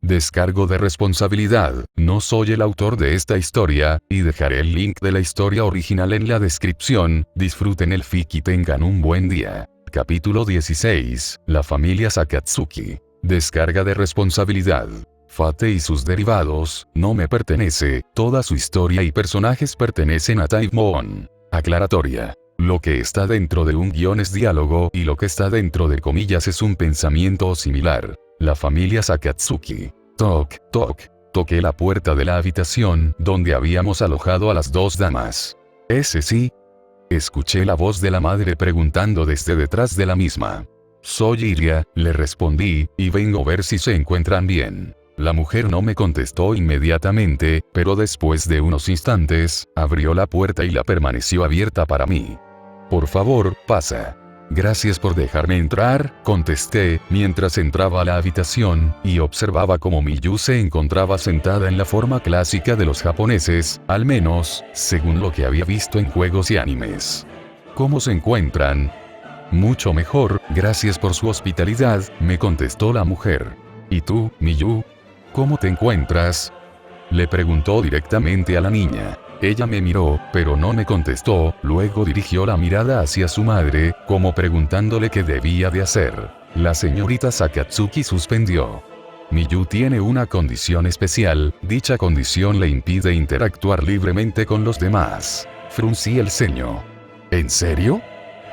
Descargo de responsabilidad, no soy el autor de esta historia, y dejaré el link de la historia original en la descripción. Disfruten el fic y tengan un buen día. Capítulo 16. La familia Sakatsuki. Descarga de responsabilidad. Fate y sus derivados, no me pertenece, toda su historia y personajes pertenecen a Type Moon. Aclaratoria. Lo que está dentro de un guión es diálogo y lo que está dentro de comillas es un pensamiento similar. La familia Sakatsuki. Toc, toc. Toqué la puerta de la habitación donde habíamos alojado a las dos damas. ¿Ese sí? Escuché la voz de la madre preguntando desde detrás de la misma. Soy Iria, le respondí, y vengo a ver si se encuentran bien. La mujer no me contestó inmediatamente, pero después de unos instantes, abrió la puerta y la permaneció abierta para mí. Por favor, pasa. Gracias por dejarme entrar, contesté, mientras entraba a la habitación, y observaba cómo Miyu se encontraba sentada en la forma clásica de los japoneses, al menos, según lo que había visto en juegos y animes. ¿Cómo se encuentran? Mucho mejor, gracias por su hospitalidad, me contestó la mujer. ¿Y tú, Miyu? ¿Cómo te encuentras? Le preguntó directamente a la niña. Ella me miró, pero no me contestó, luego dirigió la mirada hacia su madre, como preguntándole qué debía de hacer. La señorita Sakatsuki suspendió. Miyu tiene una condición especial, dicha condición le impide interactuar libremente con los demás. Fruncí el ceño. ¿En serio?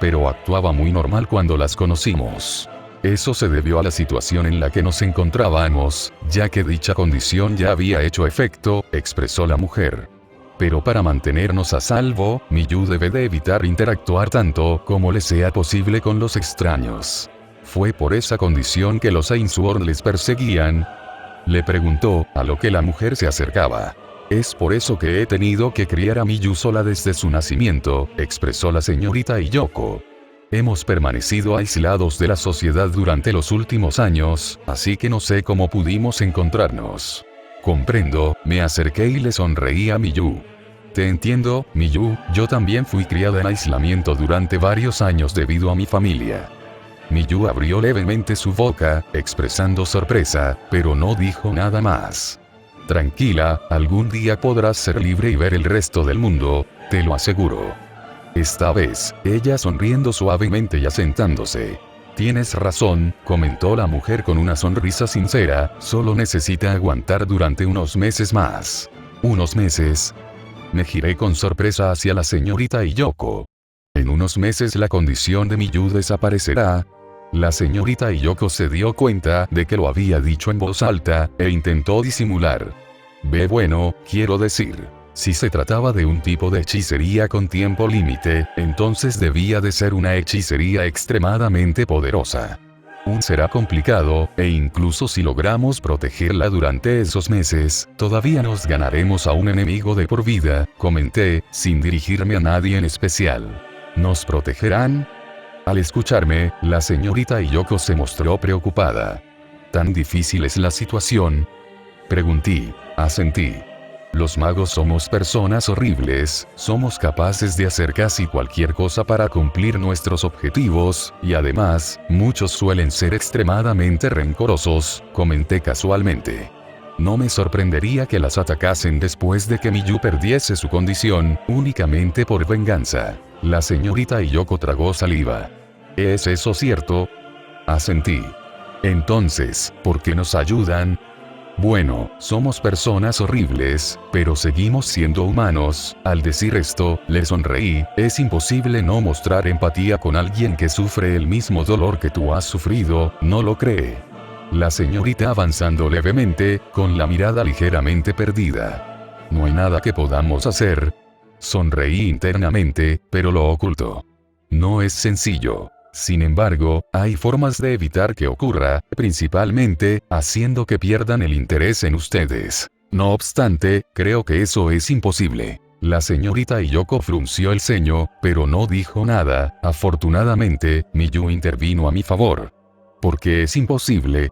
Pero actuaba muy normal cuando las conocimos. Eso se debió a la situación en la que nos encontrábamos, ya que dicha condición ya había hecho efecto, expresó la mujer. Pero para mantenernos a salvo, Miyu debe de evitar interactuar tanto como le sea posible con los extraños. ¿Fue por esa condición que los Ainsworn les perseguían? Le preguntó, a lo que la mujer se acercaba. Es por eso que he tenido que criar a Miyu sola desde su nacimiento, expresó la señorita Iyoko. Hemos permanecido aislados de la sociedad durante los últimos años, así que no sé cómo pudimos encontrarnos. Comprendo, me acerqué y le sonreí a Miyu. Te entiendo, Miyu, yo también fui criada en aislamiento durante varios años debido a mi familia. Miyu abrió levemente su boca, expresando sorpresa, pero no dijo nada más. Tranquila, algún día podrás ser libre y ver el resto del mundo, te lo aseguro. Esta vez, ella sonriendo suavemente y asentándose. Tienes razón, comentó la mujer con una sonrisa sincera, solo necesita aguantar durante unos meses más. ¿Unos meses? Me giré con sorpresa hacia la señorita Iyoko. En unos meses la condición de Miyu desaparecerá. La señorita Iyoko se dio cuenta de que lo había dicho en voz alta, e intentó disimular. Bueno, quiero decir. Si se trataba de un tipo de hechicería con tiempo límite, entonces debía de ser una hechicería extremadamente poderosa. Será complicado, e incluso si logramos protegerla durante esos meses, todavía nos ganaremos a un enemigo de por vida, comenté, sin dirigirme a nadie en especial. ¿Nos protegerán? Al escucharme, la señorita Iyoko se mostró preocupada. ¿Tan difícil es la situación? Pregunté. Asentí. Los magos somos personas horribles, somos capaces de hacer casi cualquier cosa para cumplir nuestros objetivos, y además, muchos suelen ser extremadamente rencorosos, comenté casualmente. No me sorprendería que las atacasen después de que Miyu perdiese su condición, únicamente por venganza. La señorita Iyoko tragó saliva. ¿Es eso cierto? Asentí. Entonces, ¿por qué nos ayudan? Bueno, somos personas horribles, pero seguimos siendo humanos. Al decir esto, le sonreí, es imposible no mostrar empatía con alguien que sufre el mismo dolor que tú has sufrido, ¿no lo cree? La señorita avanzando levemente, con la mirada ligeramente perdida. No hay nada que podamos hacer. Sonreí internamente, pero lo ocultó. No es sencillo. Sin embargo, hay formas de evitar que ocurra, principalmente, haciendo que pierdan el interés en ustedes. No obstante, creo que eso es imposible. La señorita Iyoko frunció el ceño, pero no dijo nada. Afortunadamente, Miyu intervino a mi favor. ¿Por qué es imposible?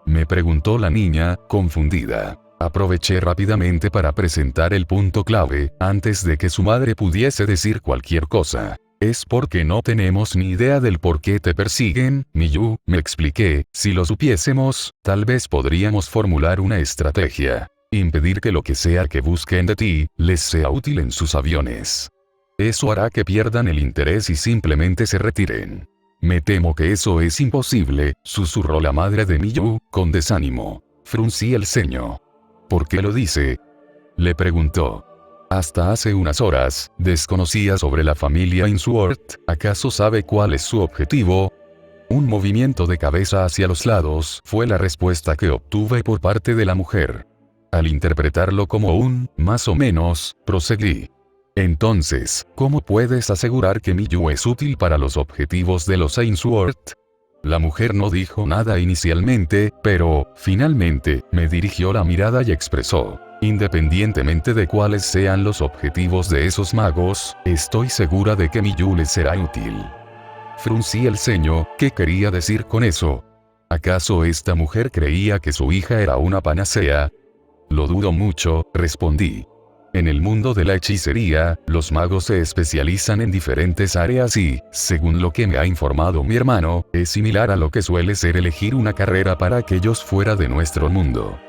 Me preguntó la niña, confundida. Aproveché rápidamente para presentar el punto clave, antes de que su madre pudiese decir cualquier cosa. Es porque no tenemos ni idea del por qué te persiguen, Miyu, me expliqué, si lo supiésemos, tal vez podríamos formular una estrategia. Impedir que lo que sea que busquen de ti, les sea útil en sus aviones. Eso hará que pierdan el interés y simplemente se retiren. Me temo que eso es imposible, susurró la madre de Miyu, con desánimo. Fruncí el ceño. ¿Por qué lo dice? Le preguntó. Hasta hace unas horas, desconocía sobre la familia Ainsworth. ¿Acaso sabe cuál es su objetivo? Un movimiento de cabeza hacia los lados fue la respuesta que obtuve por parte de la mujer. Al interpretarlo como un, más o menos, proseguí. Entonces, ¿cómo puedes asegurar que Miyu es útil para los objetivos de los Ainsworth? La mujer no dijo nada inicialmente, pero, finalmente, me dirigió la mirada y expresó. Independientemente de cuáles sean los objetivos de esos magos, estoy segura de que Miyu les será útil. Fruncí el ceño, ¿qué quería decir con eso? ¿Acaso esta mujer creía que su hija era una panacea? Lo dudo mucho, respondí. En el mundo de la hechicería, los magos se especializan en diferentes áreas y, según lo que me ha informado mi hermano, es similar a lo que suele ser elegir una carrera para aquellos fuera de nuestro mundo.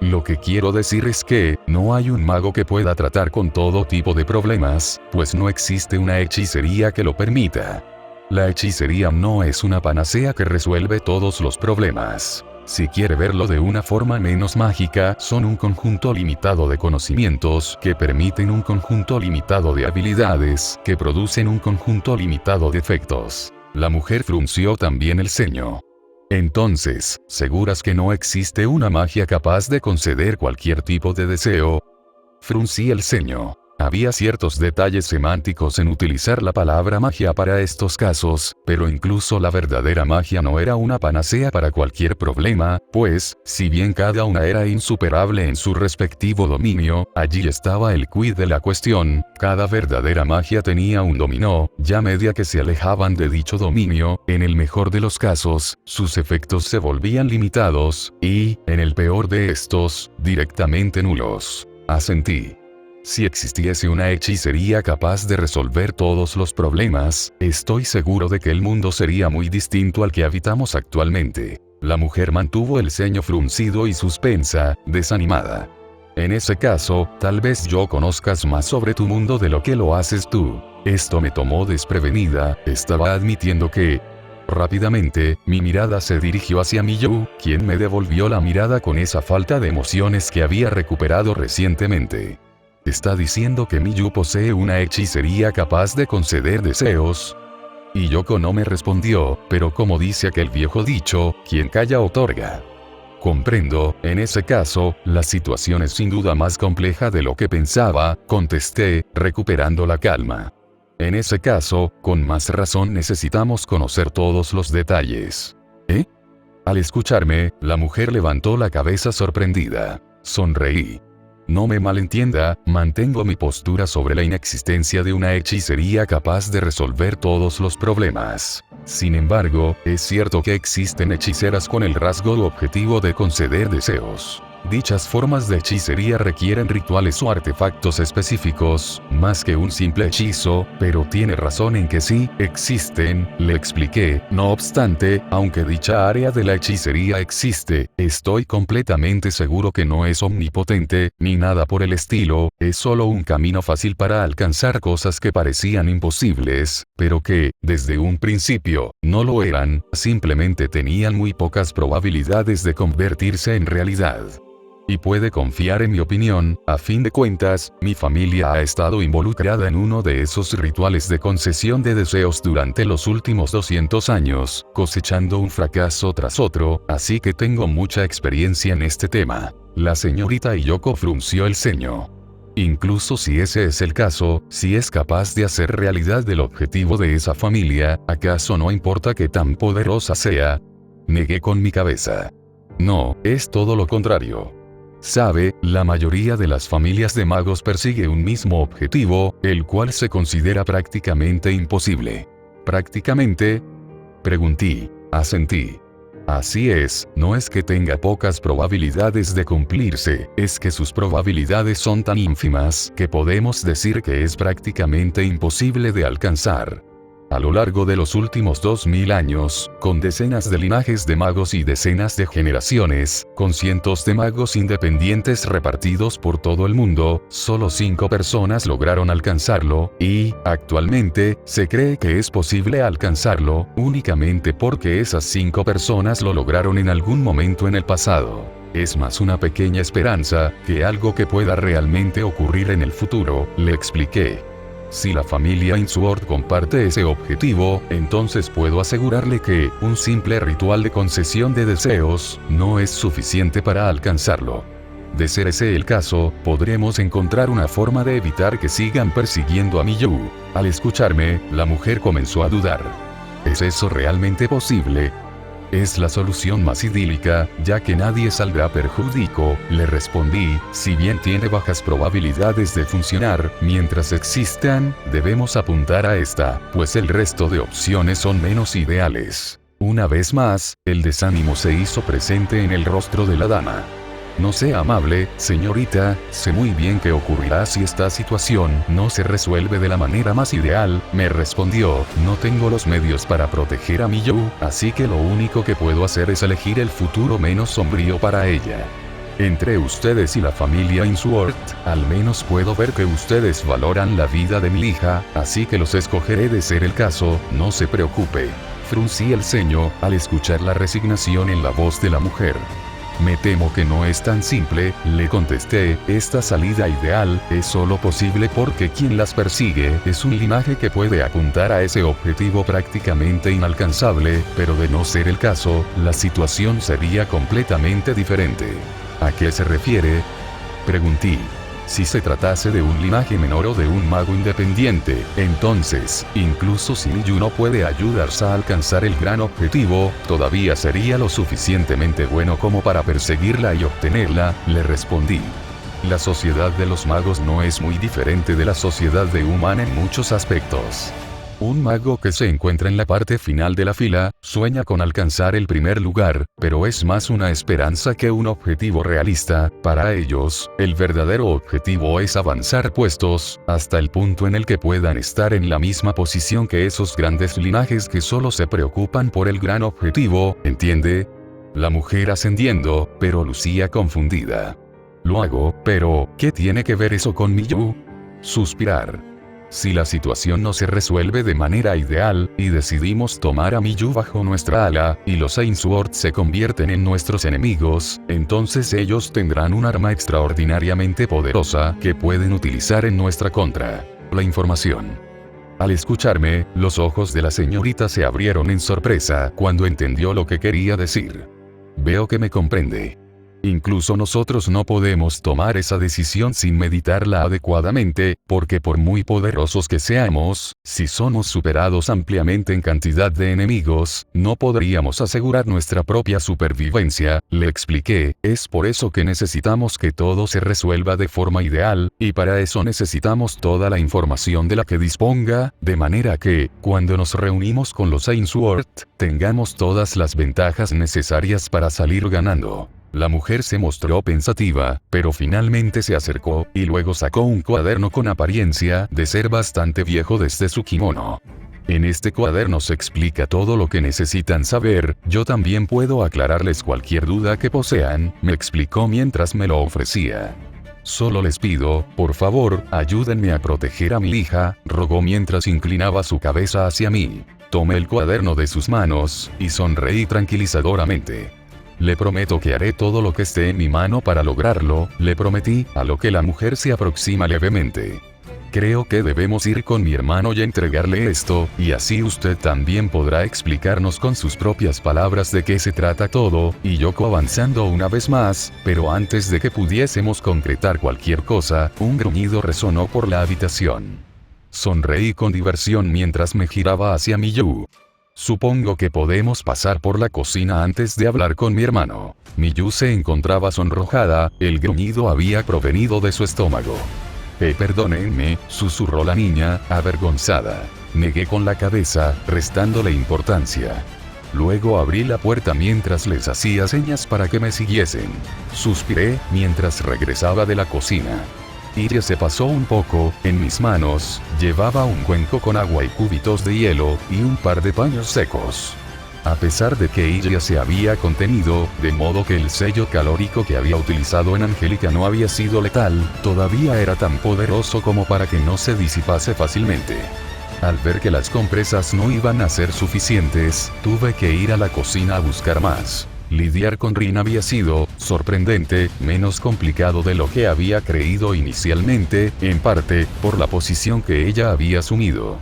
Lo que quiero decir es que, no hay un mago que pueda tratar con todo tipo de problemas, pues no existe una hechicería que lo permita. La hechicería no es una panacea que resuelve todos los problemas. Si quiere verlo de una forma menos mágica, son un conjunto limitado de conocimientos que permiten un conjunto limitado de habilidades que producen un conjunto limitado de efectos. La mujer frunció también el ceño. Entonces, ¿seguras que no existe una magia capaz de conceder cualquier tipo de deseo? Fruncí el ceño. Había ciertos detalles semánticos en utilizar la palabra magia para estos casos, pero incluso la verdadera magia no era una panacea para cualquier problema, pues, si bien cada una era insuperable en su respectivo dominio, allí estaba el quid de la cuestión, cada verdadera magia tenía un dominó, ya media que se alejaban de dicho dominio, en el mejor de los casos, sus efectos se volvían limitados, y, en el peor de estos, directamente nulos. Asentí. Si existiese una hechicería capaz de resolver todos los problemas, estoy seguro de que el mundo sería muy distinto al que habitamos actualmente. La mujer mantuvo el ceño fruncido y suspensa, desanimada. En ese caso, tal vez yo conozcas más sobre tu mundo de lo que lo haces tú. Esto me tomó desprevenida, estaba admitiendo que... Rápidamente, mi mirada se dirigió hacia Miyu, quien me devolvió la mirada con esa falta de emociones que había recuperado recientemente. ¿Está diciendo que Miyu posee una hechicería capaz de conceder deseos? Y Yoko no me respondió, pero como dice aquel viejo dicho, quien calla otorga. Comprendo, en ese caso, la situación es sin duda más compleja de lo que pensaba, contesté, recuperando la calma. En ese caso, con más razón necesitamos conocer todos los detalles. ¿Eh? Al escucharme, la mujer levantó la cabeza sorprendida. Sonreí. No me malentienda, mantengo mi postura sobre la inexistencia de una hechicería capaz de resolver todos los problemas. Sin embargo, es cierto que existen hechiceras con el rasgo u objetivo de conceder deseos. Dichas formas de hechicería requieren rituales o artefactos específicos, más que un simple hechizo, pero tiene razón en que sí, existen, le expliqué. No obstante, aunque dicha área de la hechicería existe, estoy completamente seguro que no es omnipotente, ni nada por el estilo, es solo un camino fácil para alcanzar cosas que parecían imposibles, pero que, desde un principio, no lo eran, simplemente tenían muy pocas probabilidades de convertirse en realidad. Y puede confiar en mi opinión, a fin de cuentas, mi familia ha estado involucrada en uno de esos rituales de concesión de deseos durante los últimos 200 años, cosechando un fracaso tras otro, así que tengo mucha experiencia en este tema. La señorita Yoko frunció el ceño. Incluso si ese es el caso, si es capaz de hacer realidad el objetivo de esa familia, ¿acaso no importa qué tan poderosa sea? Negué con mi cabeza. No, es todo lo contrario. Sabe, la mayoría de las familias de magos persigue un mismo objetivo, el cual se considera prácticamente imposible. ¿Prácticamente? Pregunté. Asentí. Así es, no es que tenga pocas probabilidades de cumplirse, es que sus probabilidades son tan ínfimas que podemos decir que es prácticamente imposible de alcanzar. A lo largo de los últimos 2000 años, con decenas de linajes de magos y decenas de generaciones, con cientos de magos independientes repartidos por todo el mundo, solo 5 personas lograron alcanzarlo, y, actualmente, se cree que es posible alcanzarlo, únicamente porque esas 5 personas lo lograron en algún momento en el pasado. Es más una pequeña esperanza, que algo que pueda realmente ocurrir en el futuro, le expliqué. Si la familia Ainsworth comparte ese objetivo, entonces puedo asegurarle que un simple ritual de concesión de deseos no es suficiente para alcanzarlo. De ser ese el caso, podremos encontrar una forma de evitar que sigan persiguiendo a Miyu. Al escucharme, la mujer comenzó a dudar. ¿Es eso realmente posible? Es la solución más idílica, ya que nadie saldrá perjudicado, le respondí. Si bien tiene bajas probabilidades de funcionar, mientras existan, debemos apuntar a esta, pues el resto de opciones son menos ideales. Una vez más, el desánimo se hizo presente en el rostro de la dama. No sea amable, señorita, sé muy bien qué ocurrirá si esta situación no se resuelve de la manera más ideal, me respondió. No tengo los medios para proteger a Miyu, así que lo único que puedo hacer es elegir el futuro menos sombrío para ella. Entre ustedes y la familia Ainsworth, al menos puedo ver que ustedes valoran la vida de mi hija, así que los escogeré de ser el caso, no se preocupe. Fruncí el ceño, al escuchar la resignación en la voz de la mujer. Me temo que no es tan simple, le contesté. Esta salida ideal es solo posible porque quien las persigue es un linaje que puede apuntar a ese objetivo prácticamente inalcanzable, pero de no ser el caso, la situación sería completamente diferente. ¿A qué se refiere?, pregunté. Si se tratase de un linaje menor o de un mago independiente, entonces, incluso si Miyu no puede ayudarse a alcanzar el gran objetivo, todavía sería lo suficientemente bueno como para perseguirla y obtenerla, le respondí. La sociedad de los magos no es muy diferente de la sociedad de humana en muchos aspectos. Un mago que se encuentra en la parte final de la fila, sueña con alcanzar el primer lugar, pero es más una esperanza que un objetivo realista. Para ellos, el verdadero objetivo es avanzar puestos, hasta el punto en el que puedan estar en la misma posición que esos grandes linajes que solo se preocupan por el gran objetivo, ¿entiende? La mujer ascendiendo, pero lucía confundida. Lo hago, pero, ¿qué tiene que ver eso con Miyu? Suspirar. Si la situación no se resuelve de manera ideal, y decidimos tomar a Miyu bajo nuestra ala, y los Ainsworth se convierten en nuestros enemigos, entonces ellos tendrán un arma extraordinariamente poderosa que pueden utilizar en nuestra contra. La información. Al escucharme, los ojos de la señorita se abrieron en sorpresa cuando entendió lo que quería decir. Veo que me comprende. Incluso nosotros no podemos tomar esa decisión sin meditarla adecuadamente, porque por muy poderosos que seamos, si somos superados ampliamente en cantidad de enemigos, no podríamos asegurar nuestra propia supervivencia, le expliqué. Es por eso que necesitamos que todo se resuelva de forma ideal, y para eso necesitamos toda la información de la que disponga, de manera que, cuando nos reunimos con los Ainsworth, tengamos todas las ventajas necesarias para salir ganando. La mujer se mostró pensativa, pero finalmente se acercó, y luego sacó un cuaderno con apariencia de ser bastante viejo desde su kimono. En este cuaderno se explica todo lo que necesitan saber, yo también puedo aclararles cualquier duda que posean, me explicó mientras me lo ofrecía. Solo les pido, por favor, ayúdenme a proteger a mi hija, rogó mientras inclinaba su cabeza hacia mí. Tomé el cuaderno de sus manos, y sonreí tranquilizadoramente. Le prometo que haré todo lo que esté en mi mano para lograrlo, le prometí, a lo que la mujer se aproxima levemente. Creo que debemos ir con mi hermano y entregarle esto, y así usted también podrá explicarnos con sus propias palabras de qué se trata todo, y Yoko avanzando una vez más, pero antes de que pudiésemos concretar cualquier cosa, un gruñido resonó por la habitación. Sonreí con diversión mientras me giraba hacia Miyu. Supongo que podemos pasar por la cocina antes de hablar con mi hermano. Miyu se encontraba sonrojada, el gruñido había provenido de su estómago. Perdónenme, susurró la niña, avergonzada. Negué con la cabeza, restándole importancia. Luego abrí la puerta mientras les hacía señas para que me siguiesen. Suspiré, mientras regresaba de la cocina. Ella se pasó un poco. En mis manos, llevaba un cuenco con agua y cubitos de hielo, y un par de paños secos. A pesar de que ella se había contenido, de modo que el sello calórico que había utilizado en Angélica no había sido letal, todavía era tan poderoso como para que no se disipase fácilmente. Al ver que las compresas no iban a ser suficientes, tuve que ir a la cocina a buscar más. Lidiar con Rin había sido, sorprendente, menos complicado de lo que había creído inicialmente, en parte, por la posición que ella había asumido.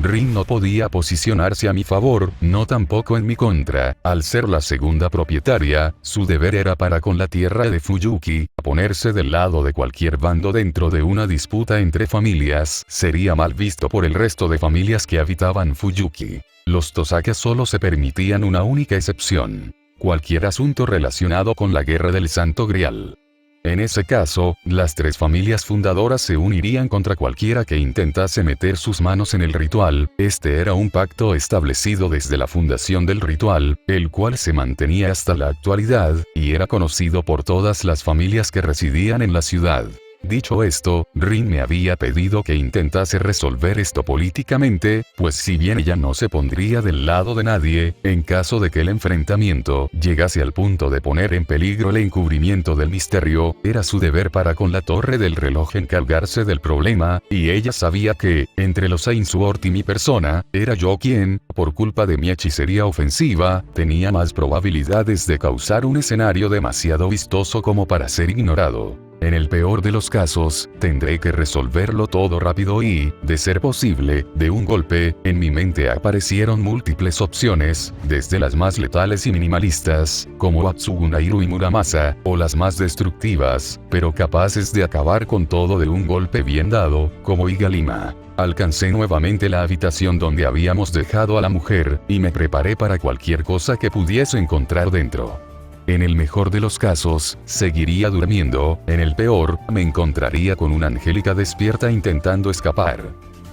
Rin no podía posicionarse a mi favor, no tampoco en mi contra. Al ser la segunda propietaria, su deber era para con la tierra de Fuyuki. Ponerse del lado de cualquier bando dentro de una disputa entre familias sería mal visto por el resto de familias que habitaban Fuyuki. Los Tosaka solo se permitían una única excepción: cualquier asunto relacionado con la guerra del Santo Grial. En ese caso, las tres familias fundadoras se unirían contra cualquiera que intentase meter sus manos en el ritual. Este era un pacto establecido desde la fundación del ritual, el cual se mantenía hasta la actualidad, y era conocido por todas las familias que residían en la ciudad. Dicho esto, Rin me había pedido que intentase resolver esto políticamente, pues si bien ella no se pondría del lado de nadie, en caso de que el enfrentamiento llegase al punto de poner en peligro el encubrimiento del misterio, era su deber para con la torre del reloj encargarse del problema, y ella sabía que, entre los Ainsworth y mi persona, era yo quien, por culpa de mi hechicería ofensiva, tenía más probabilidades de causar un escenario demasiado vistoso como para ser ignorado. En el peor de los casos, tendré que resolverlo todo rápido y, de ser posible, de un golpe. En mi mente aparecieron múltiples opciones, desde las más letales y minimalistas, como Atsugunairu y Muramasa, o las más destructivas, pero capaces de acabar con todo de un golpe bien dado, como Igalima. Alcancé nuevamente la habitación donde habíamos dejado a la mujer, y me preparé para cualquier cosa que pudiese encontrar dentro. En el mejor de los casos, seguiría durmiendo. En el peor, me encontraría con una Angélica despierta intentando escapar.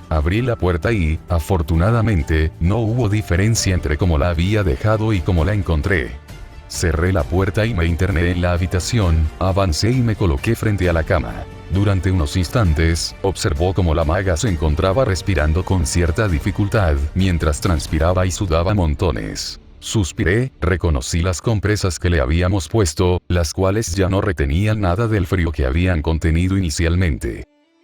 Abrí la puerta y, afortunadamente, no hubo diferencia entre cómo la había dejado y cómo la encontré. Cerré la puerta y me interné en la habitación, avancé y me coloqué frente a la cama. Durante unos instantes, observó cómo la maga se encontraba respirando con cierta dificultad, mientras transpiraba y sudaba montones. Suspiré, reconocí las compresas que le habíamos puesto, las cuales ya no retenían nada del frío que habían contenido inicialmente.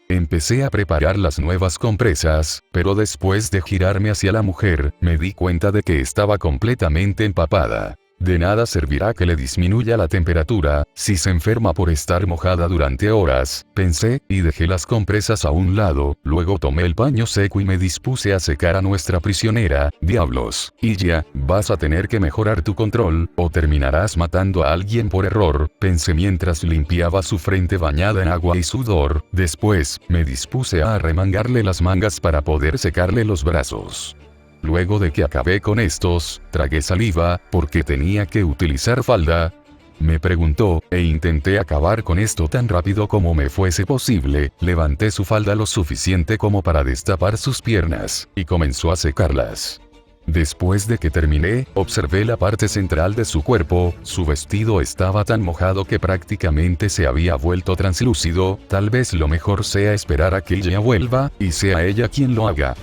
Empecé a preparar las nuevas compresas, pero después de girarme hacia la mujer, me di cuenta de que estaba completamente empapada. De nada servirá que le disminuya la temperatura, si se enferma por estar mojada durante horas, pensé, y dejé las compresas a un lado. Luego tomé el paño seco y me dispuse a secar a nuestra prisionera. Diablos, Iya, vas a tener que mejorar tu control, o terminarás matando a alguien por error, pensé mientras limpiaba su frente bañada en agua y sudor. Después, me dispuse a arremangarle las mangas para poder secarle los brazos. Luego de que acabé con estos, tragué saliva, porque tenía que utilizar falda. Me preguntó, e intenté acabar con esto tan rápido como me fuese posible. Levanté su falda lo suficiente como para destapar sus piernas, y comenzó a secarlas. Después de que terminé, observé la parte central de su cuerpo. Su vestido estaba tan mojado que prácticamente se había vuelto translúcido. Tal vez lo mejor sea esperar a que ella vuelva, y sea ella quien lo haga.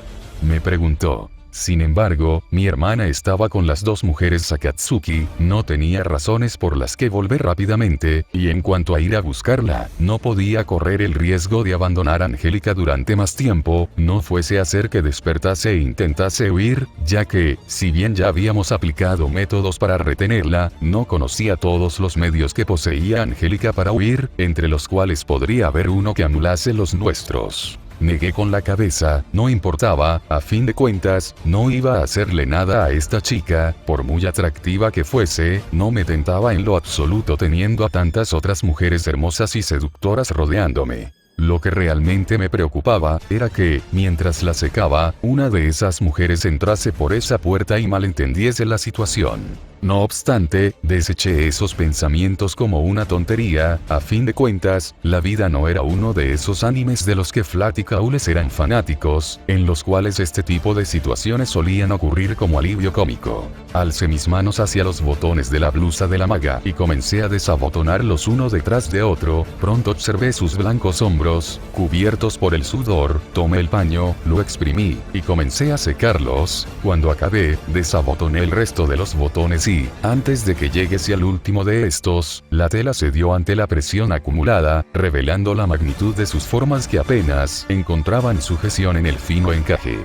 Me preguntó. Sin embargo, mi hermana estaba con las dos mujeres Sakatsuki, no tenía razones por las que volver rápidamente, y en cuanto a ir a buscarla, no podía correr el riesgo de abandonar a Angélica durante más tiempo, no fuese a hacer que despertase e intentase huir, ya que, si bien ya habíamos aplicado métodos para retenerla, no conocía todos los medios que poseía Angélica para huir, entre los cuales podría haber uno que anulase los nuestros. Negué con la cabeza, no importaba, a fin de cuentas, no iba a hacerle nada a esta chica, por muy atractiva que fuese, no me tentaba en lo absoluto teniendo a tantas otras mujeres hermosas y seductoras rodeándome. Lo que realmente me preocupaba, era que, mientras la secaba, una de esas mujeres entrase por esa puerta y malentendiese la situación. No obstante, deseché esos pensamientos como una tontería. A fin de cuentas, la vida no era uno de esos animes de los que Flat y Caules eran fanáticos, en los cuales este tipo de situaciones solían ocurrir como alivio cómico. Alcé mis manos hacia los botones de la blusa de la maga y comencé a desabotonarlos uno detrás de otro. Pronto observé sus blancos hombros, cubiertos por el sudor. Tomé el paño, lo exprimí, y comencé a secarlos. Cuando acabé, desabotoné el resto de los botones y, antes de que llegase al último de estos, la tela cedió ante la presión acumulada, revelando la magnitud de sus formas que apenas encontraban sujeción en el fino encaje.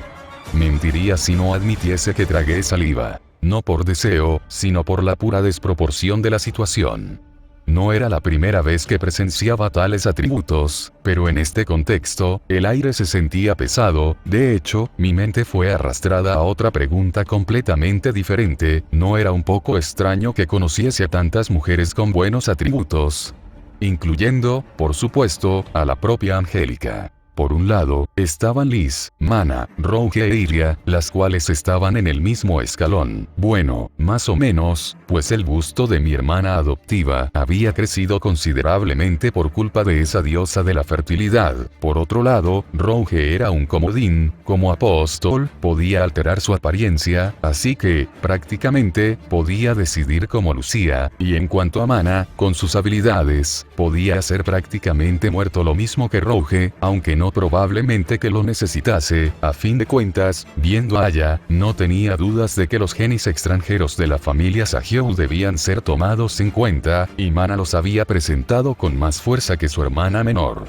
Mentiría si no admitiese que tragué saliva. No por deseo, sino por la pura desproporción de la situación. No era la primera vez que presenciaba tales atributos, pero en este contexto, el aire se sentía pesado. De hecho, mi mente fue arrastrada a otra pregunta completamente diferente. ¿No era un poco extraño que conociese a tantas mujeres con buenos atributos? Incluyendo, por supuesto, a la propia Angélica. Por un lado, estaban Liz, Mana, Rouge e Iria, las cuales estaban en el mismo escalón. Bueno, más o menos, pues el busto de mi hermana adoptiva había crecido considerablemente por culpa de esa diosa de la fertilidad. Por otro lado, Rouge era un comodín, como apóstol, podía alterar su apariencia, así que, prácticamente, podía decidir cómo lucía, y en cuanto a Mana, con sus habilidades, podía hacer prácticamente muerto lo mismo que Rouge, aunque no probablemente que lo necesitase. A fin de cuentas, viendo a Aya, no tenía dudas de que los genes extranjeros de la familia Sahyou debían ser tomados en cuenta, y Mana los había presentado con más fuerza que su hermana menor.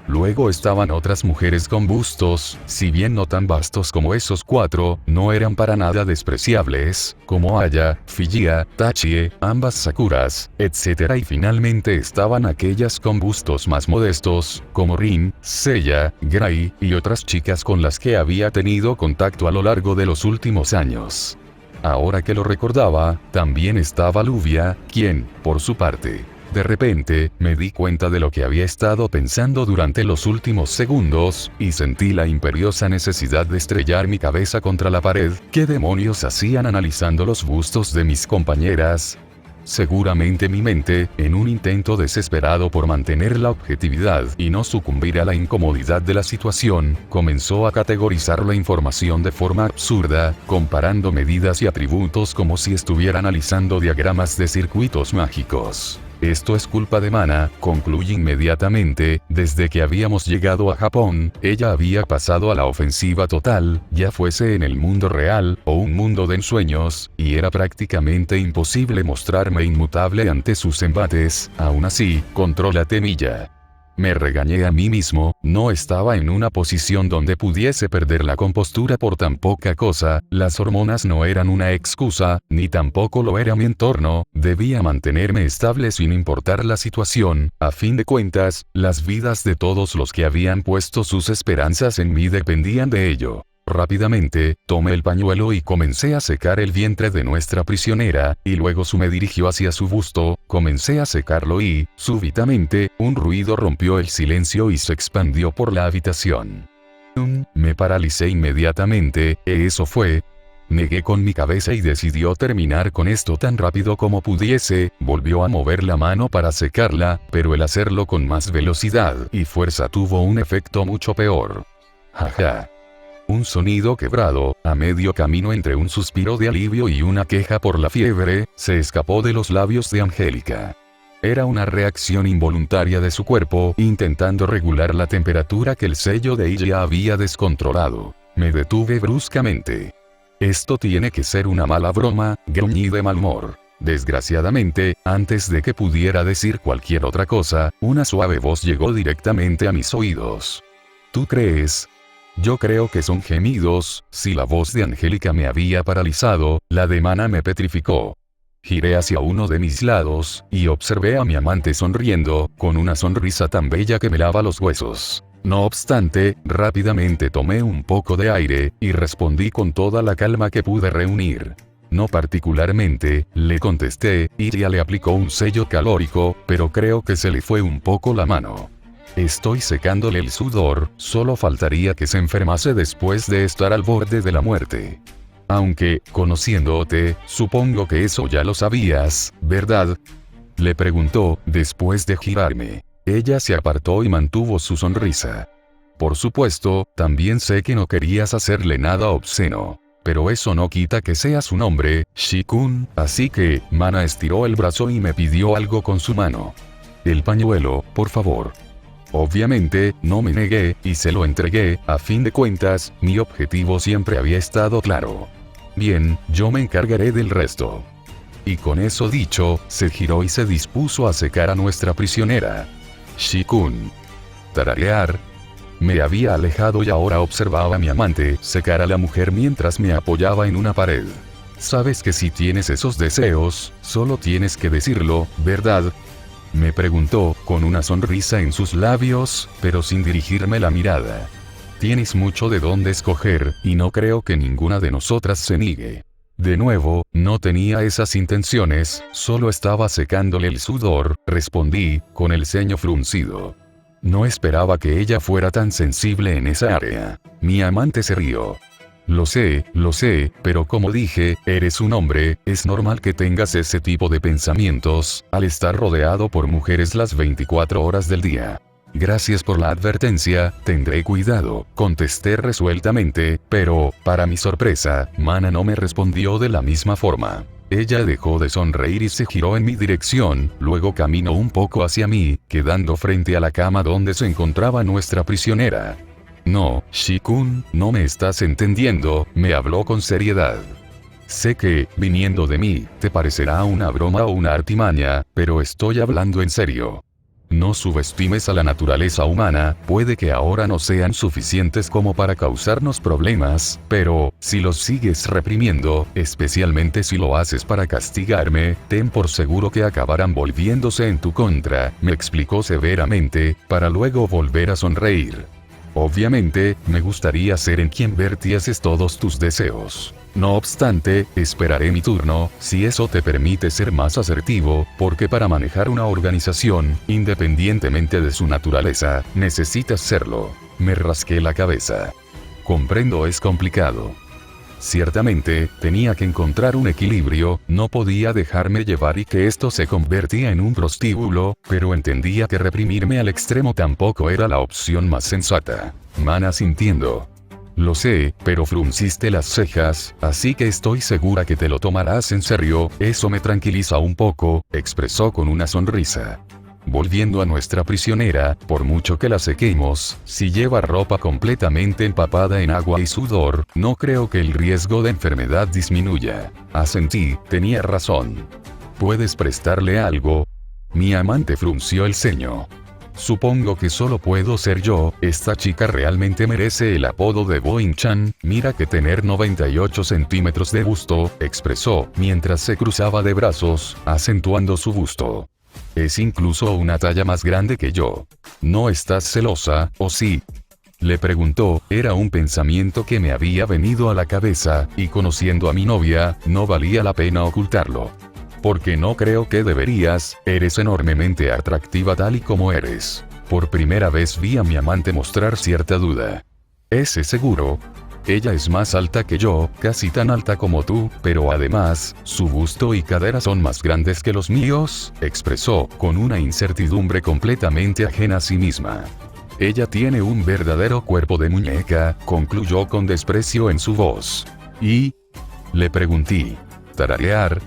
Luego estaban otras mujeres con bustos, si bien no tan vastos como esos cuatro, no eran para nada despreciables, como Aya, Figia, Tachie, ambas Sakuras, etc. Y finalmente estaban aquellas con bustos más modestos, como Rin, Seiya, Gray, y otras chicas con las que había tenido contacto a lo largo de los últimos años. Ahora que lo recordaba, también estaba Luvia, quien, por su parte, de repente, me di cuenta de lo que había estado pensando durante los últimos segundos, y sentí la imperiosa necesidad de estrellar mi cabeza contra la pared. ¿Qué demonios hacían analizando los bustos de mis compañeras? Seguramente mi mente, en un intento desesperado por mantener la objetividad y no sucumbir a la incomodidad de la situación, comenzó a categorizar la información de forma absurda, comparando medidas y atributos como si estuviera analizando diagramas de circuitos mágicos. Esto es culpa de Mana, concluye inmediatamente. Desde que habíamos llegado a Japón, ella había pasado a la ofensiva total, ya fuese en el mundo real, o un mundo de ensueños, y era prácticamente imposible mostrarme inmutable ante sus embates. Aún así, contrólate Milla. Me regañé a mí mismo, no estaba en una posición donde pudiese perder la compostura por tan poca cosa. Las hormonas no eran una excusa, ni tampoco lo era mi entorno. Debía mantenerme estable sin importar la situación. A fin de cuentas, las vidas de todos los que habían puesto sus esperanzas en mí dependían de ello. Rápidamente, tomé el pañuelo y comencé a secar el vientre de nuestra prisionera, y luego me dirigió hacia su busto. Comencé a secarlo y, súbitamente, un ruido rompió el silencio y se expandió por la habitación. Me paralicé inmediatamente. Eso fue. Negué con mi cabeza y decidió terminar con esto tan rápido como pudiese. Volvió a mover la mano para secarla, pero el hacerlo con más velocidad y fuerza tuvo un efecto mucho peor. Jaja. Un sonido quebrado, a medio camino entre un suspiro de alivio y una queja por la fiebre, se escapó de los labios de Angélica. Era una reacción involuntaria de su cuerpo, intentando regular la temperatura que el sello de ella había descontrolado. Me detuve bruscamente. Esto tiene que ser una mala broma, gruñí de mal humor. Desgraciadamente, antes de que pudiera decir cualquier otra cosa, una suave voz llegó directamente a mis oídos. ¿Tú crees? Yo creo que son gemidos. Si la voz de Angélica me había paralizado, la de Mana me petrificó. Giré hacia uno de mis lados, y observé a mi amante sonriendo, con una sonrisa tan bella que me lava los huesos. No obstante, rápidamente tomé un poco de aire, y respondí con toda la calma que pude reunir. No particularmente, le contesté. Iria le aplicó un sello calórico, pero creo que se le fue un poco la mano. Estoy secándole el sudor, solo faltaría que se enfermase después de estar al borde de la muerte. Aunque, conociéndote, supongo que eso ya lo sabías, ¿verdad? Le preguntó, después de girarme. Ella se apartó y mantuvo su sonrisa. Por supuesto, también sé que no querías hacerle nada obsceno. Pero eso no quita que seas un hombre, Shikun, así que, Mana estiró el brazo y me pidió algo con su mano. El pañuelo, por favor. Obviamente, no me negué, y se lo entregué, a fin de cuentas, mi objetivo siempre había estado claro. Bien, yo me encargaré del resto. Y con eso dicho, se giró y se dispuso a secar a nuestra prisionera. Shikun. Tararear. Me había alejado y ahora observaba a mi amante secar a la mujer mientras me apoyaba en una pared. Sabes que si tienes esos deseos, solo tienes que decirlo, ¿verdad? Me preguntó, con una sonrisa en sus labios, pero sin dirigirme la mirada. Tienes mucho de dónde escoger, y no creo que ninguna de nosotras se niegue. De nuevo, no tenía esas intenciones, solo estaba secándole el sudor, respondí, con el ceño fruncido. No esperaba que ella fuera tan sensible en esa área. Mi amante se rió. Lo sé, pero como dije, eres un hombre, es normal que tengas ese tipo de pensamientos, al estar rodeado por mujeres las 24 horas del día. Gracias por la advertencia, tendré cuidado, contesté resueltamente, pero, para mi sorpresa, Mana no me respondió de la misma forma. Ella dejó de sonreír y se giró en mi dirección, luego caminó un poco hacia mí, quedando frente a la cama donde se encontraba nuestra prisionera. No, Shikun, no me estás entendiendo, me habló con seriedad. Sé que, viniendo de mí, te parecerá una broma o una artimaña, pero estoy hablando en serio. No subestimes a la naturaleza humana, puede que ahora no sean suficientes como para causarnos problemas, pero, si los sigues reprimiendo, especialmente si lo haces para castigarme, ten por seguro que acabarán volviéndose en tu contra, me explicó severamente, para luego volver a sonreír. Obviamente, me gustaría ser en quien vertieses todos tus deseos. No obstante, esperaré mi turno, si eso te permite ser más asertivo, porque para manejar una organización, independientemente de su naturaleza, necesitas serlo. Me rasqué la cabeza. Comprendo, es complicado. Ciertamente, tenía que encontrar un equilibrio, no podía dejarme llevar y que esto se convertía en un prostíbulo, pero entendía que reprimirme al extremo tampoco era la opción más sensata. Mana sintiendo. Lo sé, pero frunciste las cejas, así que estoy segura que te lo tomarás en serio, eso me tranquiliza un poco, expresó con una sonrisa. Volviendo a nuestra prisionera, por mucho que la sequemos, si lleva ropa completamente empapada en agua y sudor, no creo que el riesgo de enfermedad disminuya. Asentí, tenía razón. ¿Puedes prestarle algo? Mi amante frunció el ceño. Supongo que solo puedo ser yo, esta chica realmente merece el apodo de Boing-chan, mira que tener 98 centímetros de busto, expresó, mientras se cruzaba de brazos, acentuando su busto. Es incluso una talla más grande que yo. ¿No estás celosa, o sí? Le preguntó, era un pensamiento que me había venido a la cabeza, y conociendo a mi novia, no valía la pena ocultarlo. Porque no creo que deberías, eres enormemente atractiva tal y como eres. Por primera vez vi a mi amante mostrar cierta duda. ¿Ese seguro? Ella es más alta que yo, casi tan alta como tú, pero además, su busto y cadera son más grandes que los míos, expresó, con una incertidumbre completamente ajena a sí misma. Ella tiene un verdadero cuerpo de muñeca, concluyó con desprecio en su voz. ¿Y? Le pregunté. Tararear.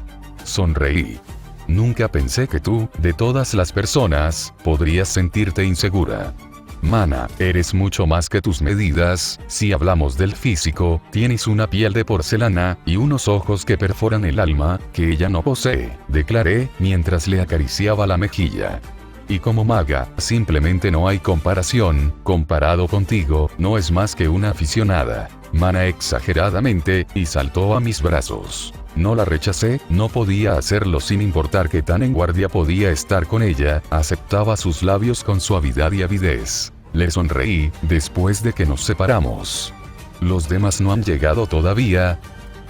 Sonreí. Nunca pensé que tú, de todas las personas, podrías sentirte insegura. Mana, eres mucho más que tus medidas, si hablamos del físico, tienes una piel de porcelana, y unos ojos que perforan el alma, que ella no posee, declaré, mientras le acariciaba la mejilla. Y como maga, simplemente no hay comparación, comparado contigo, no es más que una aficionada. Mana exageradamente, y saltó a mis brazos. No la rechacé, no podía hacerlo sin importar qué tan en guardia podía estar con ella, aceptaba sus labios con suavidad y avidez. Le sonreí, después de que nos separamos. ¿Los demás no han llegado todavía?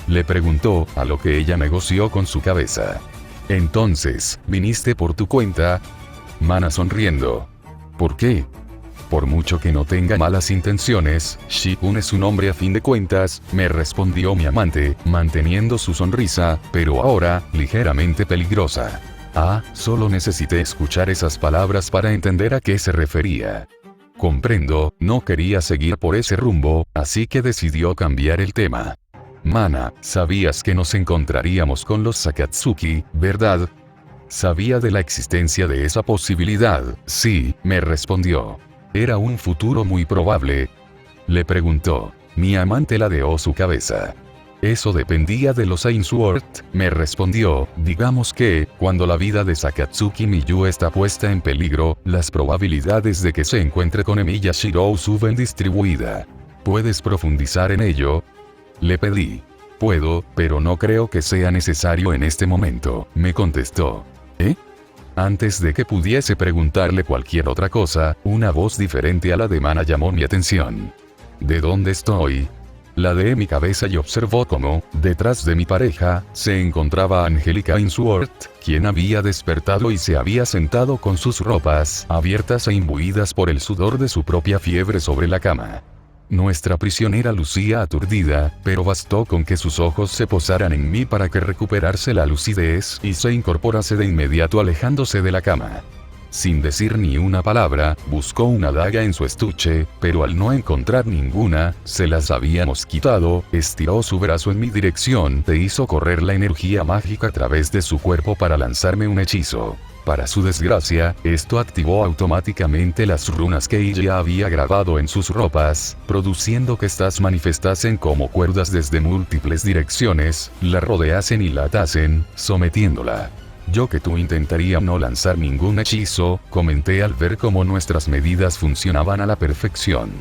Le preguntó, a lo que ella negoció con su cabeza. Entonces, ¿viniste por tu cuenta? Mana sonriendo. ¿Por qué? Por mucho que no tenga malas intenciones, Shikun es un hombre a fin de cuentas, me respondió mi amante, manteniendo su sonrisa, pero ahora, ligeramente peligrosa. Solo necesité escuchar esas palabras para entender a qué se refería. Comprendo, no quería seguir por ese rumbo, así que decidió cambiar el tema. Mana, sabías que nos encontraríamos con los Sakatsuki, ¿verdad? Sabía de la existencia de esa posibilidad, sí, me respondió. ¿Era un futuro muy probable? Le preguntó. Mi amante ladeó su cabeza. Eso dependía de los Ainsworth, me respondió. Digamos que, cuando la vida de Sakatsuki Miyu está puesta en peligro, las probabilidades de que se encuentre con Emiya Shirou suben distribuida. ¿Puedes profundizar en ello? Le pedí. Puedo, pero no creo que sea necesario en este momento, me contestó. Antes de que pudiese preguntarle cualquier otra cosa, una voz diferente a la de Mana llamó mi atención. ¿De dónde estoy? Ladeé mi cabeza y observó cómo, detrás de mi pareja, se encontraba Angélica Ainsworth, quien había despertado y se había sentado con sus ropas abiertas e imbuidas por el sudor de su propia fiebre sobre la cama. Nuestra prisionera lucía aturdida, pero bastó con que sus ojos se posaran en mí para que recuperase la lucidez y se incorporase de inmediato alejándose de la cama. Sin decir ni una palabra, buscó una daga en su estuche, pero al no encontrar ninguna, se las habíamos quitado, estiró su brazo en mi dirección e hizo correr la energía mágica a través de su cuerpo para lanzarme un hechizo. Para su desgracia, esto activó automáticamente las runas que ella había grabado en sus ropas, produciendo que estas manifestasen como cuerdas desde múltiples direcciones, la rodeasen y la atasen, sometiéndola. Yo que tú intentaría no lanzar ningún hechizo, comenté al ver cómo nuestras medidas funcionaban a la perfección.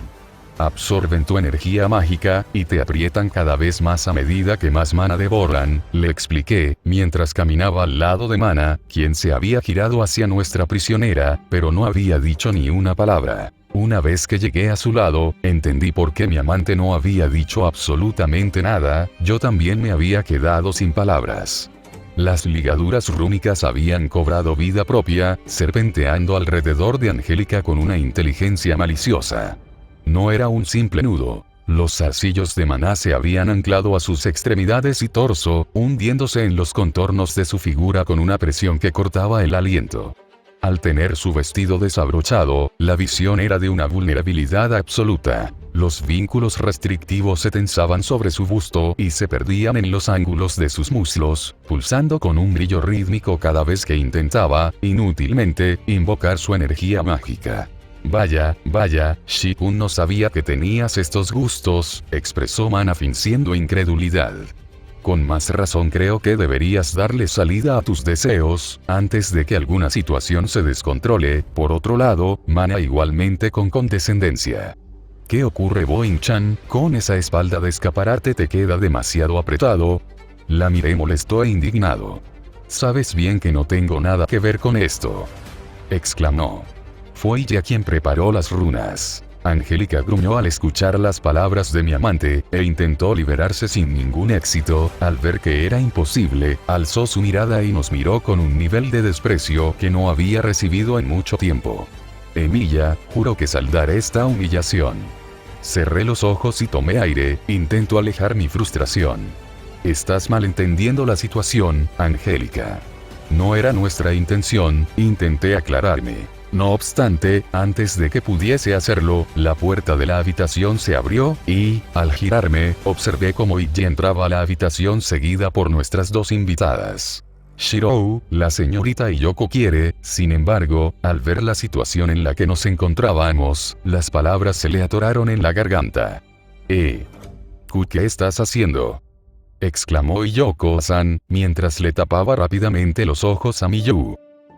Absorben tu energía mágica, y te aprietan cada vez más a medida que más mana devoran, le expliqué, mientras caminaba al lado de Mana, quien se había girado hacia nuestra prisionera, pero no había dicho ni una palabra. Una vez que llegué a su lado, entendí por qué mi amante no había dicho absolutamente nada, yo también me había quedado sin palabras. Las ligaduras rúnicas habían cobrado vida propia, serpenteando alrededor de Angélica con una inteligencia maliciosa. No era un simple nudo. Los zarcillos de maná se habían anclado a sus extremidades y torso, hundiéndose en los contornos de su figura con una presión que cortaba el aliento. Al tener su vestido desabrochado, la visión era de una vulnerabilidad absoluta. Los vínculos restrictivos se tensaban sobre su busto y se perdían en los ángulos de sus muslos, pulsando con un brillo rítmico cada vez que intentaba, inútilmente, invocar su energía mágica. Vaya, Shikun no sabía que tenías estos gustos, expresó Mana fingiendo incredulidad. Con más razón creo que deberías darle salida a tus deseos, antes de que alguna situación se descontrole. Por otro lado, Mana igualmente con condescendencia. ¿Qué ocurre, Boin-chan? Con esa espalda de escaparate te queda demasiado apretado. La miré molesto e indignado. Sabes bien que no tengo nada que ver con esto, exclamó. Fue ella quien preparó las runas. Angélica gruñó al escuchar las palabras de mi amante, e intentó liberarse sin ningún éxito. Al ver que era imposible, alzó su mirada y nos miró con un nivel de desprecio que no había recibido en mucho tiempo. Emiya, juro que saldaré esta humillación. Cerré los ojos y tomé aire, intento alejar mi frustración. Estás malentendiendo la situación, Angélica. No era nuestra intención, intenté aclararme. No obstante, antes de que pudiese hacerlo, la puerta de la habitación se abrió, y, al girarme, observé cómo Iji entraba a la habitación seguida por nuestras dos invitadas. Shirou, la señorita Yoko quiere, sin embargo, al ver la situación en la que nos encontrábamos, las palabras se le atoraron en la garganta. ¿Qué estás haciendo?, exclamó Yoko-san, mientras le tapaba rápidamente los ojos a Miyu.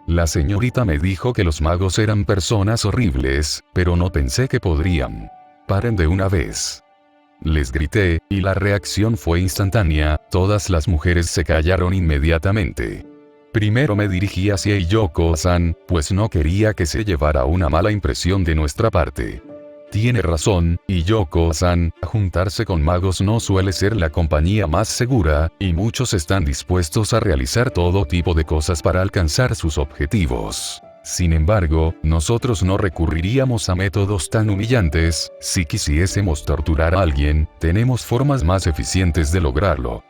La señorita me dijo que los magos eran personas horribles, pero no pensé que podrían. Paren de una vez. Les grité, y la reacción fue instantánea, todas las mujeres se callaron inmediatamente. Primero me dirigí hacia Yoko-san, pues no quería que se llevara una mala impresión de nuestra parte. Tiene razón, Yoko-san, juntarse con magos no suele ser la compañía más segura, y muchos están dispuestos a realizar todo tipo de cosas para alcanzar sus objetivos. Sin embargo, nosotros no recurriríamos a métodos tan humillantes. Si quisiésemos torturar a alguien, tenemos formas más eficientes de lograrlo.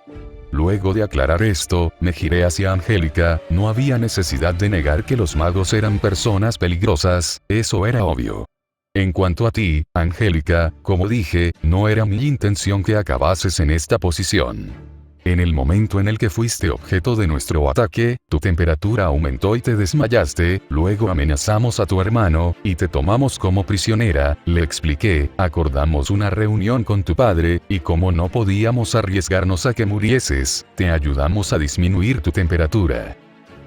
Luego de aclarar esto, me giré hacia Angélica. No había necesidad de negar que los magos eran personas peligrosas, eso era obvio. En cuanto a ti, Angélica, como dije, no era mi intención que acabases en esta posición. En el momento en el que fuiste objeto de nuestro ataque, tu temperatura aumentó y te desmayaste, luego amenazamos a tu hermano, y te tomamos como prisionera, le expliqué, acordamos una reunión con tu padre, y como no podíamos arriesgarnos a que murieses, te ayudamos a disminuir tu temperatura.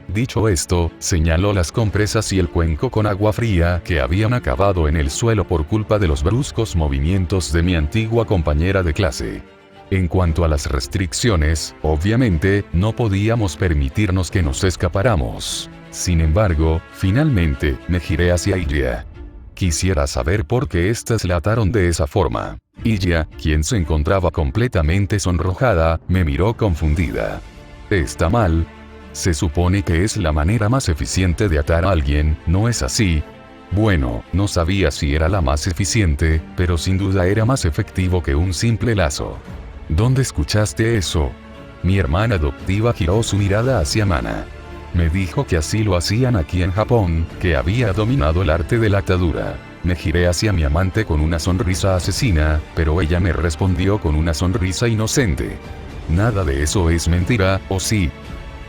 Dicho esto, señaló las compresas y el cuenco con agua fría que habían acabado en el suelo por culpa de los bruscos movimientos de mi antigua compañera de clase. En cuanto a las restricciones, obviamente, no podíamos permitirnos que nos escapáramos. Sin embargo, finalmente, me giré hacia Ilya. Quisiera saber por qué estas la ataron de esa forma. Ilya, quien se encontraba completamente sonrojada, me miró confundida. ¿Está mal? Se supone que es la manera más eficiente de atar a alguien, ¿no es así? Bueno, no sabía si era la más eficiente, pero sin duda era más efectivo que un simple lazo. ¿Dónde escuchaste eso? Mi hermana adoptiva giró su mirada hacia Mana. Me dijo que así lo hacían aquí en Japón, que había dominado el arte de la atadura. Me giré hacia mi amante con una sonrisa asesina, pero ella me respondió con una sonrisa inocente. Nada de eso es mentira, ¿o sí?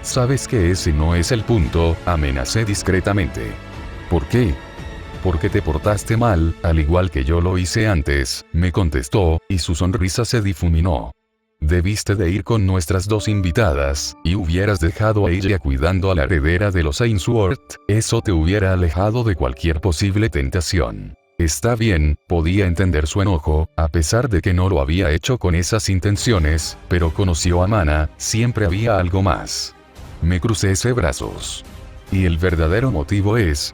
Sabes que ese no es el punto, amenacé discretamente. ¿Por qué? Porque te portaste mal, al igual que yo lo hice antes, me contestó, y su sonrisa se difuminó. Debiste de ir con nuestras dos invitadas, y hubieras dejado a ella cuidando a la heredera de los Ainsworth, eso te hubiera alejado de cualquier posible tentación. Está bien, podía entender su enojo, a pesar de que no lo había hecho con esas intenciones, pero conoció a Mana, siempre había algo más. Me crucé ese brazos. Y el verdadero motivo es...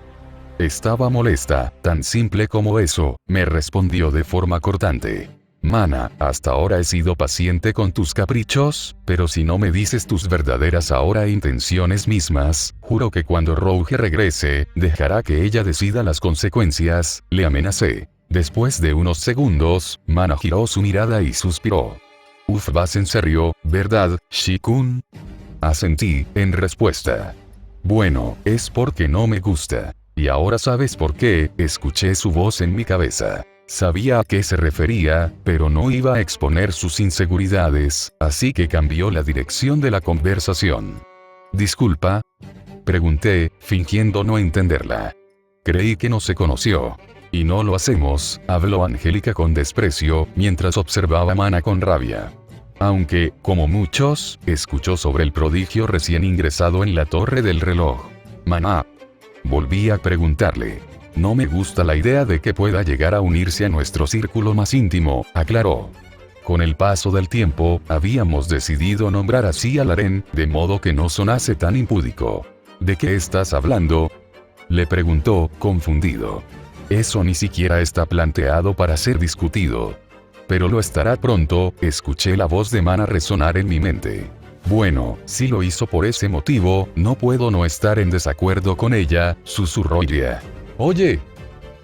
Estaba molesta, tan simple como eso, me respondió de forma cortante. Mana, hasta ahora he sido paciente con tus caprichos, pero si no me dices tus verdaderas ahora intenciones mismas, juro que cuando Rouge regrese, dejará que ella decida las consecuencias, le amenacé. Después de unos segundos, Mana giró su mirada y suspiró. Uf, vas en serio, ¿verdad, Shikun? Asentí, en respuesta. Bueno, es porque no me gusta. Y ahora sabes por qué, escuché su voz en mi cabeza. Sabía a qué se refería, pero no iba a exponer sus inseguridades, así que cambió la dirección de la conversación. ¿Disculpa? Pregunté, fingiendo no entenderla. Creí que no se conoció. Y no lo hacemos, habló Angélica con desprecio, mientras observaba a Mana con rabia. Aunque, como muchos, escuchó sobre el prodigio recién ingresado en la torre del reloj. Mana. Volví a preguntarle. No me gusta la idea de que pueda llegar a unirse a nuestro círculo más íntimo, aclaró. Con el paso del tiempo, habíamos decidido nombrar así a Laren, de modo que no sonase tan impúdico. ¿De qué estás hablando? Le preguntó, confundido. Eso ni siquiera está planteado para ser discutido. Pero lo estará pronto, escuché la voz de Mana resonar en mi mente. Bueno, si lo hizo por ese motivo, no puedo no estar en desacuerdo con ella, susurró Ilya. Oye,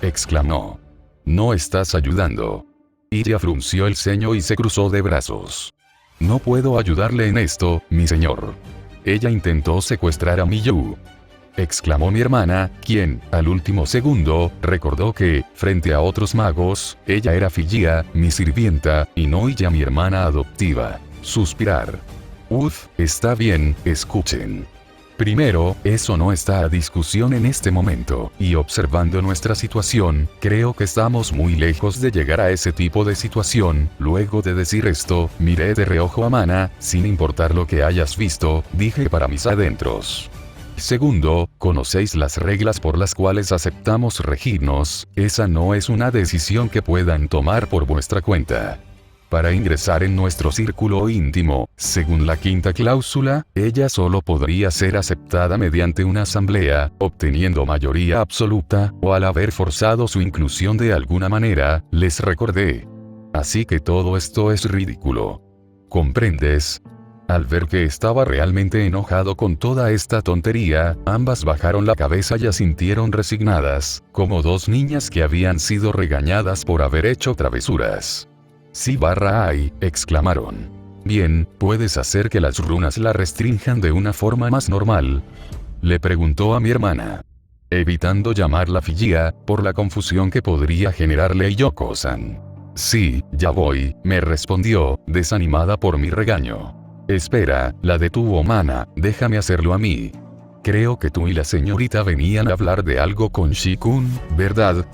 exclamó. No estás ayudando. Ilya frunció el ceño y se cruzó de brazos. No puedo ayudarle en esto, mi señor. Ella intentó secuestrar a Miyu. Exclamó mi hermana, quien, al último segundo, recordó que, frente a otros magos, ella era Figia, mi sirvienta, y no Ilya mi hermana adoptiva. Suspirar. Uf, está bien, escuchen. Primero, eso no está a discusión en este momento, y observando nuestra situación, creo que estamos muy lejos de llegar a ese tipo de situación. Luego de decir esto, miré de reojo a Mana, sin importar lo que hayas visto, dije para mis adentros. Segundo, conocéis las reglas por las cuales aceptamos regirnos, esa no es una decisión que puedan tomar por vuestra cuenta. Para ingresar en nuestro círculo íntimo, según la quinta cláusula, ella solo podría ser aceptada mediante una asamblea, obteniendo mayoría absoluta, o al haber forzado su inclusión de alguna manera, les recordé. Así que todo esto es ridículo. ¿Comprendes? Al ver que estaba realmente enojado con toda esta tontería, ambas bajaron la cabeza y asintieron resignadas, como dos niñas que habían sido regañadas por haber hecho travesuras. Sí /ay, exclamaron. Bien, ¿puedes hacer que las runas la restrinjan de una forma más normal? Le preguntó a mi hermana. Evitando llamarla Figia, por la confusión que podría generarle Yoko-san. Sí, ya voy, me respondió, desanimada por mi regaño. Espera, la detuvo Mana, déjame hacerlo a mí. Creo que tú y la señorita venían a hablar de algo con Shikun, ¿verdad?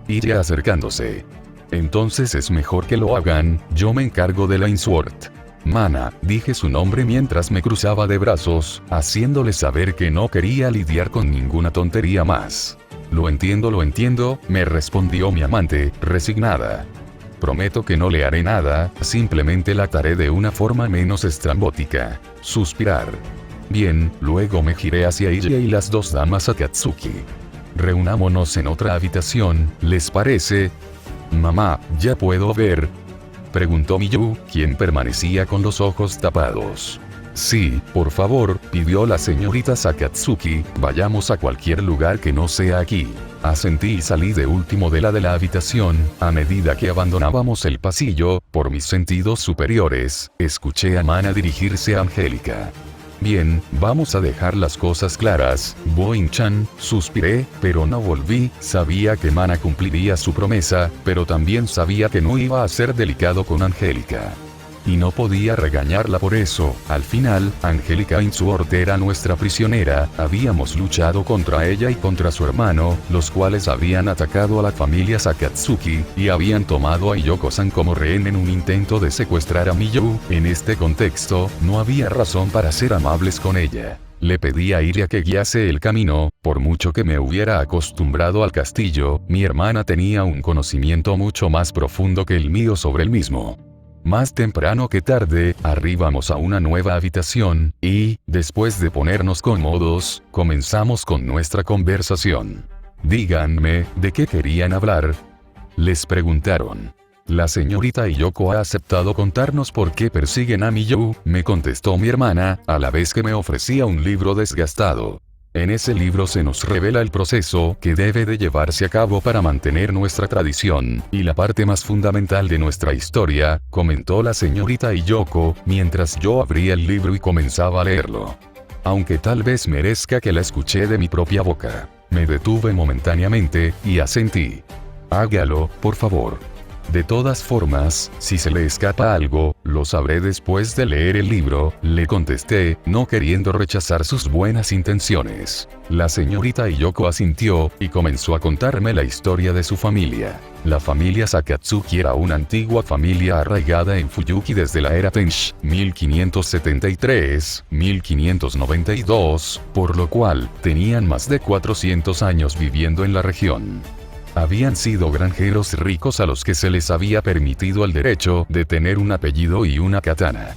Iré acercándose. Entonces es mejor que lo hagan, yo me encargo de la Ainsworth. Mana, dije su nombre mientras me cruzaba de brazos, haciéndole saber que no quería lidiar con ninguna tontería más. Lo entiendo, me respondió mi amante, resignada. Prometo que no le haré nada, simplemente la ataré de una forma menos estrambótica. Suspirar. Bien, luego me giré hacia ella y las dos damas Akatsuki. Reunámonos en otra habitación, ¿les parece? Mamá, ¿ya puedo ver? Preguntó Miyu, quien permanecía con los ojos tapados. Sí, por favor, pidió la señorita Sakatsuki, vayamos a cualquier lugar que no sea aquí. Asentí y salí de último de la habitación. A medida que abandonábamos el pasillo, por mis sentidos superiores, escuché a Mana dirigirse a Angélica. Bien, vamos a dejar las cosas claras, Boin-chan, suspiré, pero no volví, sabía que Mana cumpliría su promesa, pero también sabía que no iba a ser delicado con Angélica. Y no podía regañarla por eso. Al final, Angélica Ainsworth era nuestra prisionera, habíamos luchado contra ella y contra su hermano, los cuales habían atacado a la familia Sakatsuki, y habían tomado a Yoko-san como rehén en un intento de secuestrar a Miyu. En este contexto, no había razón para ser amables con ella. Le pedí a Iria que guiase el camino, por mucho que me hubiera acostumbrado al castillo, mi hermana tenía un conocimiento mucho más profundo que el mío sobre el mismo. Más temprano que tarde, arribamos a una nueva habitación, y, después de ponernos cómodos, comenzamos con nuestra conversación. Díganme, ¿de qué querían hablar? Les preguntaron. La señorita Yoko ha aceptado contarnos por qué persiguen a Miyu, me contestó mi hermana, a la vez que me ofrecía un libro desgastado. En ese libro se nos revela el proceso que debe de llevarse a cabo para mantener nuestra tradición, y la parte más fundamental de nuestra historia, comentó la señorita Yoko, mientras yo abría el libro y comenzaba a leerlo. Aunque tal vez merezca que la escuché de mi propia boca. Me detuve momentáneamente, y asentí. Hágalo, por favor. De todas formas, si se le escapa algo, lo sabré después de leer el libro, le contesté, no queriendo rechazar sus buenas intenciones. La señorita Yoko asintió, y comenzó a contarme la historia de su familia. La familia Sakatsuki era una antigua familia arraigada en Fuyuki desde la era Tenshi, 1573-1592, por lo cual, tenían más de 400 años viviendo en la región. Habían sido granjeros ricos a los que se les había permitido el derecho de tener un apellido y una katana.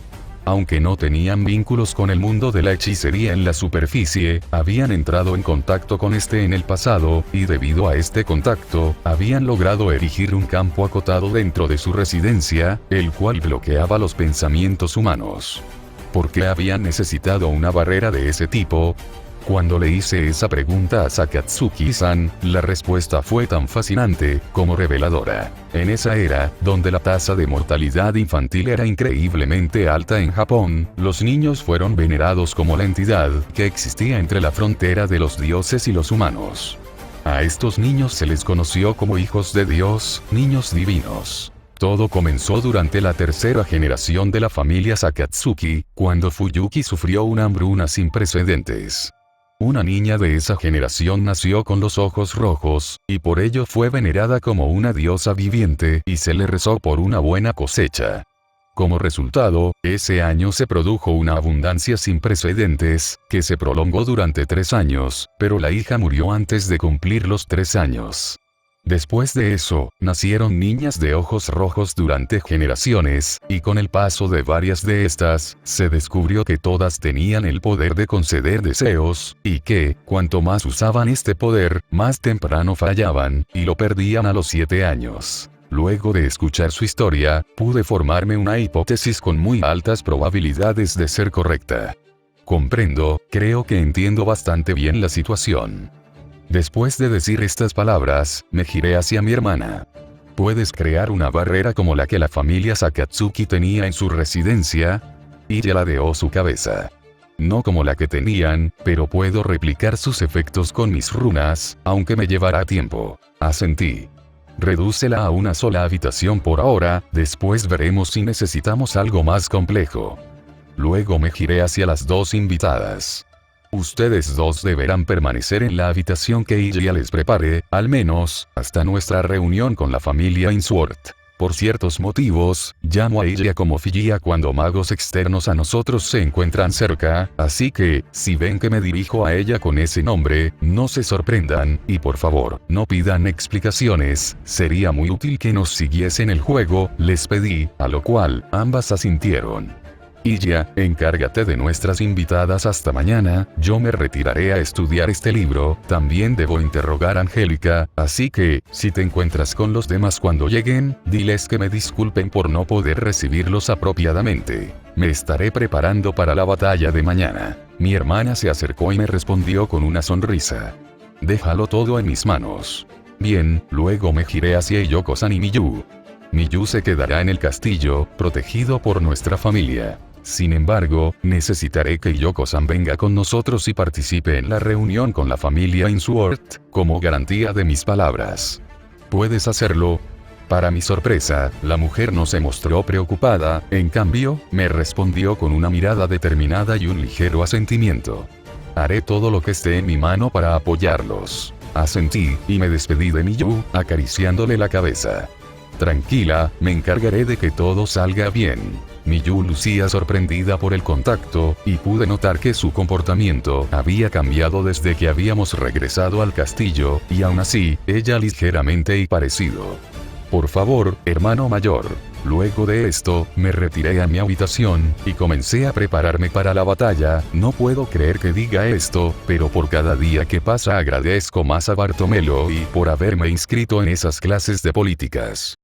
Aunque no tenían vínculos con el mundo de la hechicería en la superficie, habían entrado en contacto con este en el pasado, y debido a este contacto, habían logrado erigir un campo acotado dentro de su residencia, el cual bloqueaba los pensamientos humanos. ¿Por qué habían necesitado una barrera de ese tipo? Cuando le hice esa pregunta a Sakatsuki-san, la respuesta fue tan fascinante como reveladora. En esa era, donde la tasa de mortalidad infantil era increíblemente alta en Japón, los niños fueron venerados como la entidad que existía entre la frontera de los dioses y los humanos. A estos niños se les conoció como hijos de Dios, niños divinos. Todo comenzó durante la tercera generación de la familia Sakatsuki, cuando Fuyuki sufrió una hambruna sin precedentes. Una niña de esa generación nació con los ojos rojos, y por ello fue venerada como una diosa viviente y se le rezó por una buena cosecha. Como resultado, ese año se produjo una abundancia sin precedentes, que se prolongó durante 3 años, pero la hija murió antes de cumplir los 3 años. Después de eso, nacieron niñas de ojos rojos durante generaciones, y con el paso de varias de estas, se descubrió que todas tenían el poder de conceder deseos, y que, cuanto más usaban este poder, más temprano fallaban, y lo perdían a los 7 años. Luego de escuchar su historia, pude formarme una hipótesis con muy altas probabilidades de ser correcta. Comprendo, creo que entiendo bastante bien la situación. Después de decir estas palabras, me giré hacia mi hermana. ¿Puedes crear una barrera como la que la familia Sakatsuki tenía en su residencia? Ella ladeó su cabeza. No como la que tenían, pero puedo replicar sus efectos con mis runas, aunque me llevará tiempo. Asentí. Redúcela a una sola habitación por ahora, después veremos si necesitamos algo más complejo. Luego me giré hacia las dos invitadas. Ustedes dos deberán permanecer en la habitación que ella les prepare, al menos, hasta nuestra reunión con la familia Ainsworth. Por ciertos motivos, llamo a ella como Figia cuando magos externos a nosotros se encuentran cerca, así que, si ven que me dirijo a ella con ese nombre, no se sorprendan, y por favor, no pidan explicaciones, sería muy útil que nos siguiesen el juego, les pedí, a lo cual, ambas asintieron. Illa, encárgate de nuestras invitadas hasta mañana, yo me retiraré a estudiar este libro, también debo interrogar a Angélica, así que, si te encuentras con los demás cuando lleguen, diles que me disculpen por no poder recibirlos apropiadamente. Me estaré preparando para la batalla de mañana. Mi hermana se acercó y me respondió con una sonrisa. Déjalo todo en mis manos. Bien, luego me giré hacia Yoko-san y Miyu. Miyu se quedará en el castillo, protegido por nuestra familia. Sin embargo, necesitaré que Yoko-san venga con nosotros y participe en la reunión con la familia Ainsworth, como garantía de mis palabras. ¿Puedes hacerlo? Para mi sorpresa, la mujer no se mostró preocupada, en cambio, me respondió con una mirada determinada y un ligero asentimiento. Haré todo lo que esté en mi mano para apoyarlos. Asentí, y me despedí de Miyu, acariciándole la cabeza. Tranquila, me encargaré de que todo salga bien. Miyu lucía sorprendida por el contacto, y pude notar que su comportamiento había cambiado desde que habíamos regresado al castillo, y aún así, ella ligeramente y parecido. Por favor, hermano mayor. Luego de esto, me retiré a mi habitación, y comencé a prepararme para la batalla. No puedo creer que diga esto, pero por cada día que pasa agradezco más a Bartomelo y por haberme inscrito en esas clases de políticas.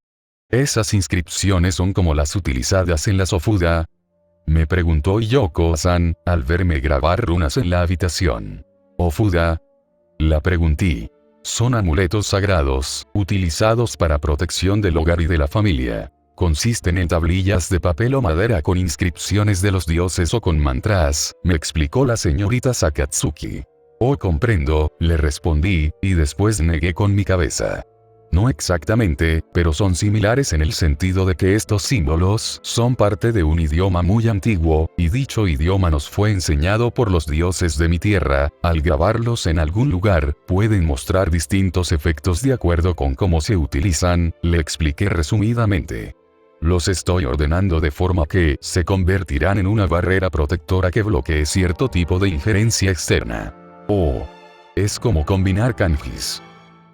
¿Esas inscripciones son como las utilizadas en la Sofuda?, me preguntó Yoko-san, al verme grabar runas en la habitación. ¿Ofuda? La pregunté. Son amuletos sagrados, utilizados para protección del hogar y de la familia. Consisten en tablillas de papel o madera con inscripciones de los dioses o con mantras, me explicó la señorita Sakatsuki. Oh, comprendo, le respondí, y después negué con mi cabeza. No exactamente, pero son similares en el sentido de que estos símbolos son parte de un idioma muy antiguo, y dicho idioma nos fue enseñado por los dioses de mi tierra. Al grabarlos en algún lugar, pueden mostrar distintos efectos de acuerdo con cómo se utilizan, le expliqué resumidamente. Los estoy ordenando de forma que se convertirán en una barrera protectora que bloquee cierto tipo de injerencia externa. Oh, es como combinar kanjis,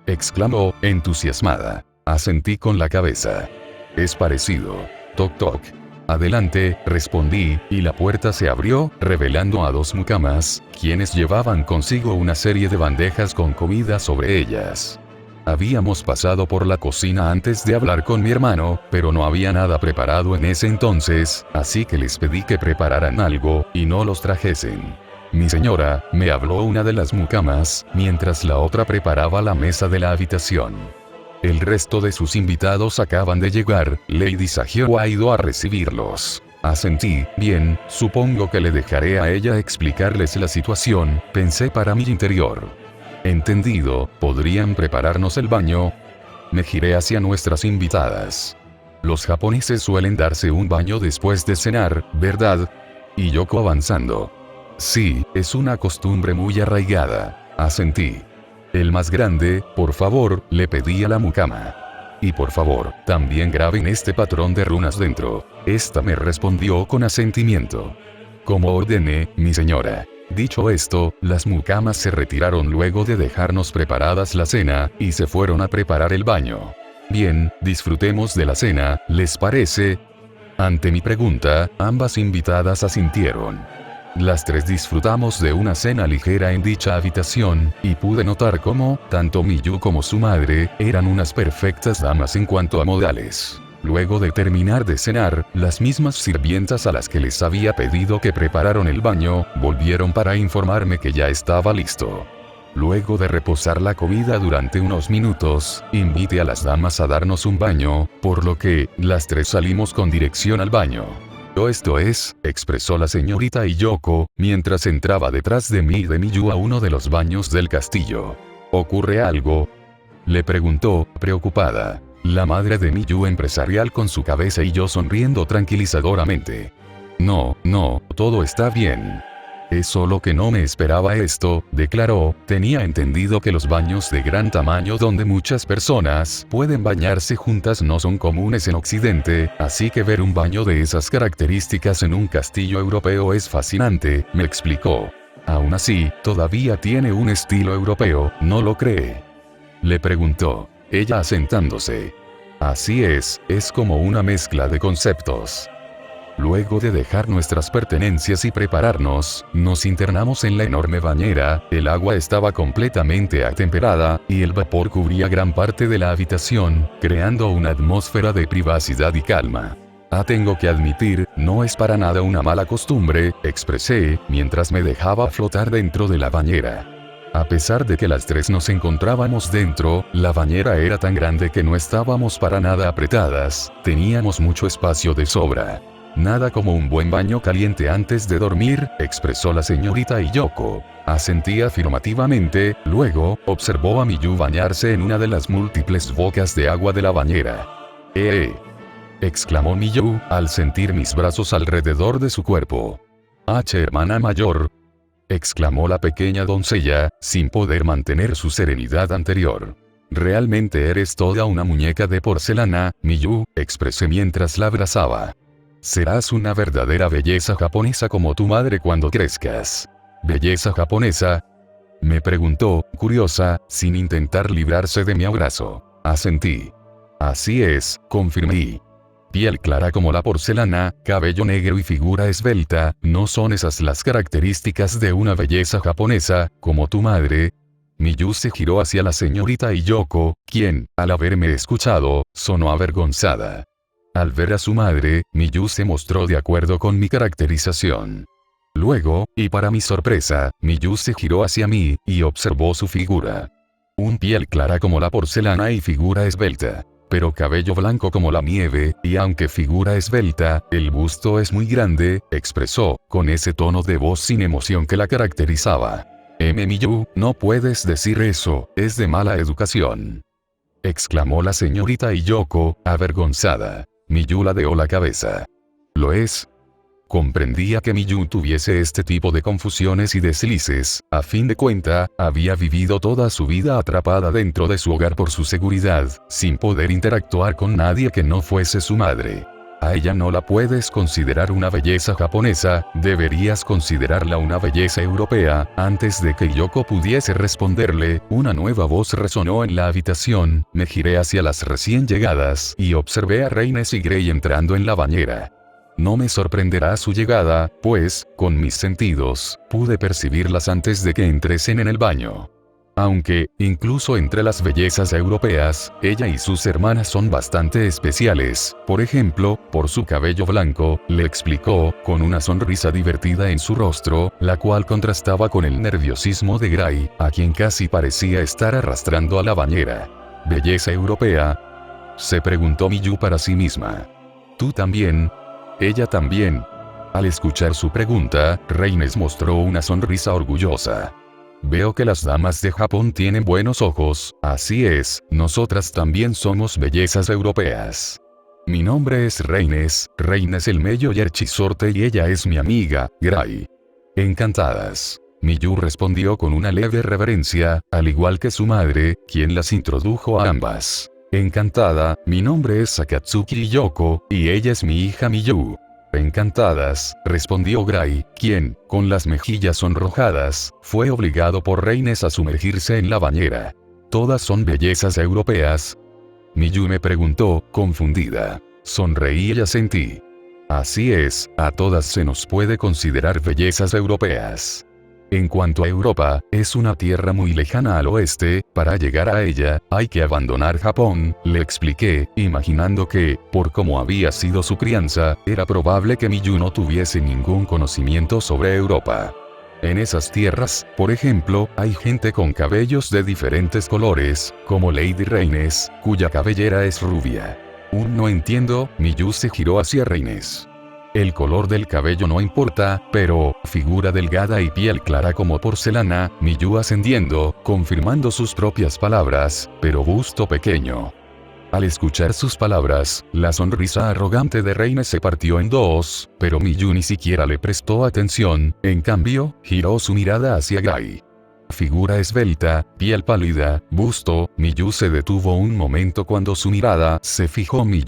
exclamó, entusiasmada. Asentí con la cabeza. Es parecido. Toc toc. Adelante, respondí, y la puerta se abrió, revelando a dos mucamas, quienes llevaban consigo una serie de bandejas con comida sobre ellas. Habíamos pasado por la cocina antes de hablar con mi hermano, pero no había nada preparado en ese entonces, así que les pedí que prepararan algo, y no los trajesen. Mi señora, me habló una de las mucamas, mientras la otra preparaba la mesa de la habitación. El resto de sus invitados acaban de llegar, Lady Sagio ha ido a recibirlos. Asentí, bien, supongo que le dejaré a ella explicarles la situación, pensé para mi interior. Entendido, ¿podrían prepararnos el baño? Me giré hacia nuestras invitadas. Los japoneses suelen darse un baño después de cenar, ¿verdad? Y Yoko avanzando. Sí, es una costumbre muy arraigada. Asentí. El más grande, por favor, le pedí a la mucama. Y por favor, también graben este patrón de runas dentro. Esta me respondió con asentimiento. Como ordené, mi señora. Dicho esto, las mucamas se retiraron luego de dejarnos preparadas la cena, y se fueron a preparar el baño. Bien, disfrutemos de la cena, ¿les parece? Ante mi pregunta, ambas invitadas asintieron. Las tres disfrutamos de una cena ligera en dicha habitación, y pude notar cómo, tanto Miyu como su madre, eran unas perfectas damas en cuanto a modales. Luego de terminar de cenar, las mismas sirvientas a las que les había pedido que prepararon el baño, volvieron para informarme que ya estaba listo. Luego de reposar la comida durante unos minutos, invité a las damas a darnos un baño, por lo que, las tres salimos con dirección al baño. Esto es, expresó la señorita Iyoko, mientras entraba detrás de mí y de Miyu a uno de los baños del castillo. ¿Ocurre algo?, le preguntó, preocupada. La madre de Miyu empresarial con su cabeza y yo sonriendo tranquilizadoramente. No, todo está bien. Es solo que no me esperaba esto, declaró. Tenía entendido que los baños de gran tamaño donde muchas personas pueden bañarse juntas no son comunes en Occidente, así que ver un baño de esas características en un castillo europeo es fascinante, me explicó. Aún así, todavía tiene un estilo europeo, ¿no lo cree?, le preguntó, ella asentándose. Así es como una mezcla de conceptos. Luego de dejar nuestras pertenencias y prepararnos, nos internamos en la enorme bañera. El agua estaba completamente atemperada, y el vapor cubría gran parte de la habitación, creando una atmósfera de privacidad y calma. Tengo que admitir, no es para nada una mala costumbre, expresé, mientras me dejaba flotar dentro de la bañera. A pesar de que las tres nos encontrábamos dentro, la bañera era tan grande que no estábamos para nada apretadas, teníamos mucho espacio de sobra. Nada como un buen baño caliente antes de dormir, expresó la señorita Iyoko. Asentí afirmativamente, luego, observó a Miyu bañarse en una de las múltiples bocas de agua de la bañera. Exclamó Miyu, al sentir mis brazos alrededor de su cuerpo. Hermana mayor, exclamó la pequeña doncella, sin poder mantener su serenidad anterior. Realmente eres toda una muñeca de porcelana, Miyu, expresé mientras la abrazaba. Serás una verdadera belleza japonesa como tu madre cuando crezcas. ¿Belleza japonesa?, me preguntó, curiosa, sin intentar librarse de mi abrazo. Asentí. Así es, confirmé. Piel clara como la porcelana, cabello negro y figura esbelta, ¿no son esas las características de una belleza japonesa, como tu madre? Miyu se giró hacia la señorita Iyoko, quien, al haberme escuchado, sonó avergonzada. Al ver a su madre, Miyu se mostró de acuerdo con mi caracterización. Luego, y para mi sorpresa, Miyu se giró hacia mí, y observó su figura. Un piel clara como la porcelana y figura esbelta. Pero cabello blanco como la nieve, y aunque figura esbelta, el busto es muy grande, expresó, con ese tono de voz sin emoción que la caracterizaba. Miyu, no puedes decir eso, es de mala educación, exclamó la señorita Iyoko, avergonzada. Miyu ladeó la cabeza. ¿Lo es? Comprendía que Miyu tuviese este tipo de confusiones y deslices. A fin de cuentas, había vivido toda su vida atrapada dentro de su hogar por su seguridad, sin poder interactuar con nadie que no fuese su madre. A ella no la puedes considerar una belleza japonesa, deberías considerarla una belleza europea. Antes de que Yoko pudiese responderle, una nueva voz resonó en la habitación. Me giré hacia las recién llegadas, y observé a Reines y Grey entrando en la bañera. No me sorprenderá su llegada, pues, con mis sentidos, pude percibirlas antes de que entresen en el baño. Aunque, incluso entre las bellezas europeas, ella y sus hermanas son bastante especiales, por ejemplo, por su cabello blanco, le explicó, con una sonrisa divertida en su rostro, la cual contrastaba con el nerviosismo de Grey, a quien casi parecía estar arrastrando a la bañera. ¿Belleza europea?, se preguntó Miyu para sí misma. ¿Tú también? Ella también. Al escuchar su pregunta, Reines mostró una sonrisa orgullosa. Veo que las damas de Japón tienen buenos ojos. Así es, nosotras también somos bellezas europeas. Mi nombre es Reines el Mello Yerchisorte y ella es mi amiga, Grey. Encantadas. Miyu respondió con una leve reverencia, al igual que su madre, quien las introdujo a ambas. Encantada, mi nombre es Sakatsuki Yoko, y ella es mi hija Miyu. Encantadas, respondió Grey, quien, con las mejillas sonrojadas, fue obligado por Reines a sumergirse en la bañera. ¿Todas son bellezas europeas?, Miyu me preguntó, confundida. Sonreí y asentí. Así es, a todas se nos puede considerar bellezas europeas. En cuanto a Europa, es una tierra muy lejana al oeste, para llegar a ella, hay que abandonar Japón, le expliqué, imaginando que, por cómo había sido su crianza, era probable que Miyu no tuviese ningún conocimiento sobre Europa. En esas tierras, por ejemplo, hay gente con cabellos de diferentes colores, como Lady Reines, cuya cabellera es rubia. No entiendo, Miyu se giró hacia Reines. El color del cabello no importa, pero, figura delgada y piel clara como porcelana, Miyu ascendiendo, confirmando sus propias palabras, pero busto pequeño. Al escuchar sus palabras, la sonrisa arrogante de Reines se partió en dos, pero Miyu ni siquiera le prestó atención, en cambio, giró su mirada hacia Gai. Figura esbelta, piel pálida, busto, Miyu se detuvo un momento cuando su mirada se fijó en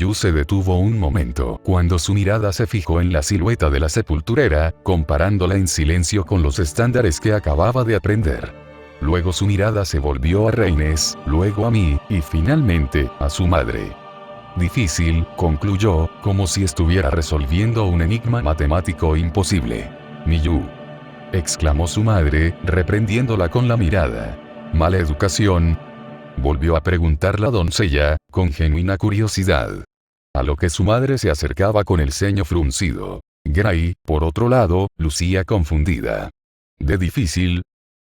la silueta de la sepulturera, comparándola en silencio con los estándares que acababa de aprender. Luego su mirada se volvió a Reines, luego a mí, y finalmente, a su madre. Difícil, concluyó, como si estuviera resolviendo un enigma matemático imposible. Miyu, exclamó su madre, reprendiéndola con la mirada. ¿Mala educación?, volvió a preguntar la doncella, con genuina curiosidad. A lo que su madre se acercaba con el ceño fruncido. Gray, por otro lado, lucía confundida. ¿De difícil?,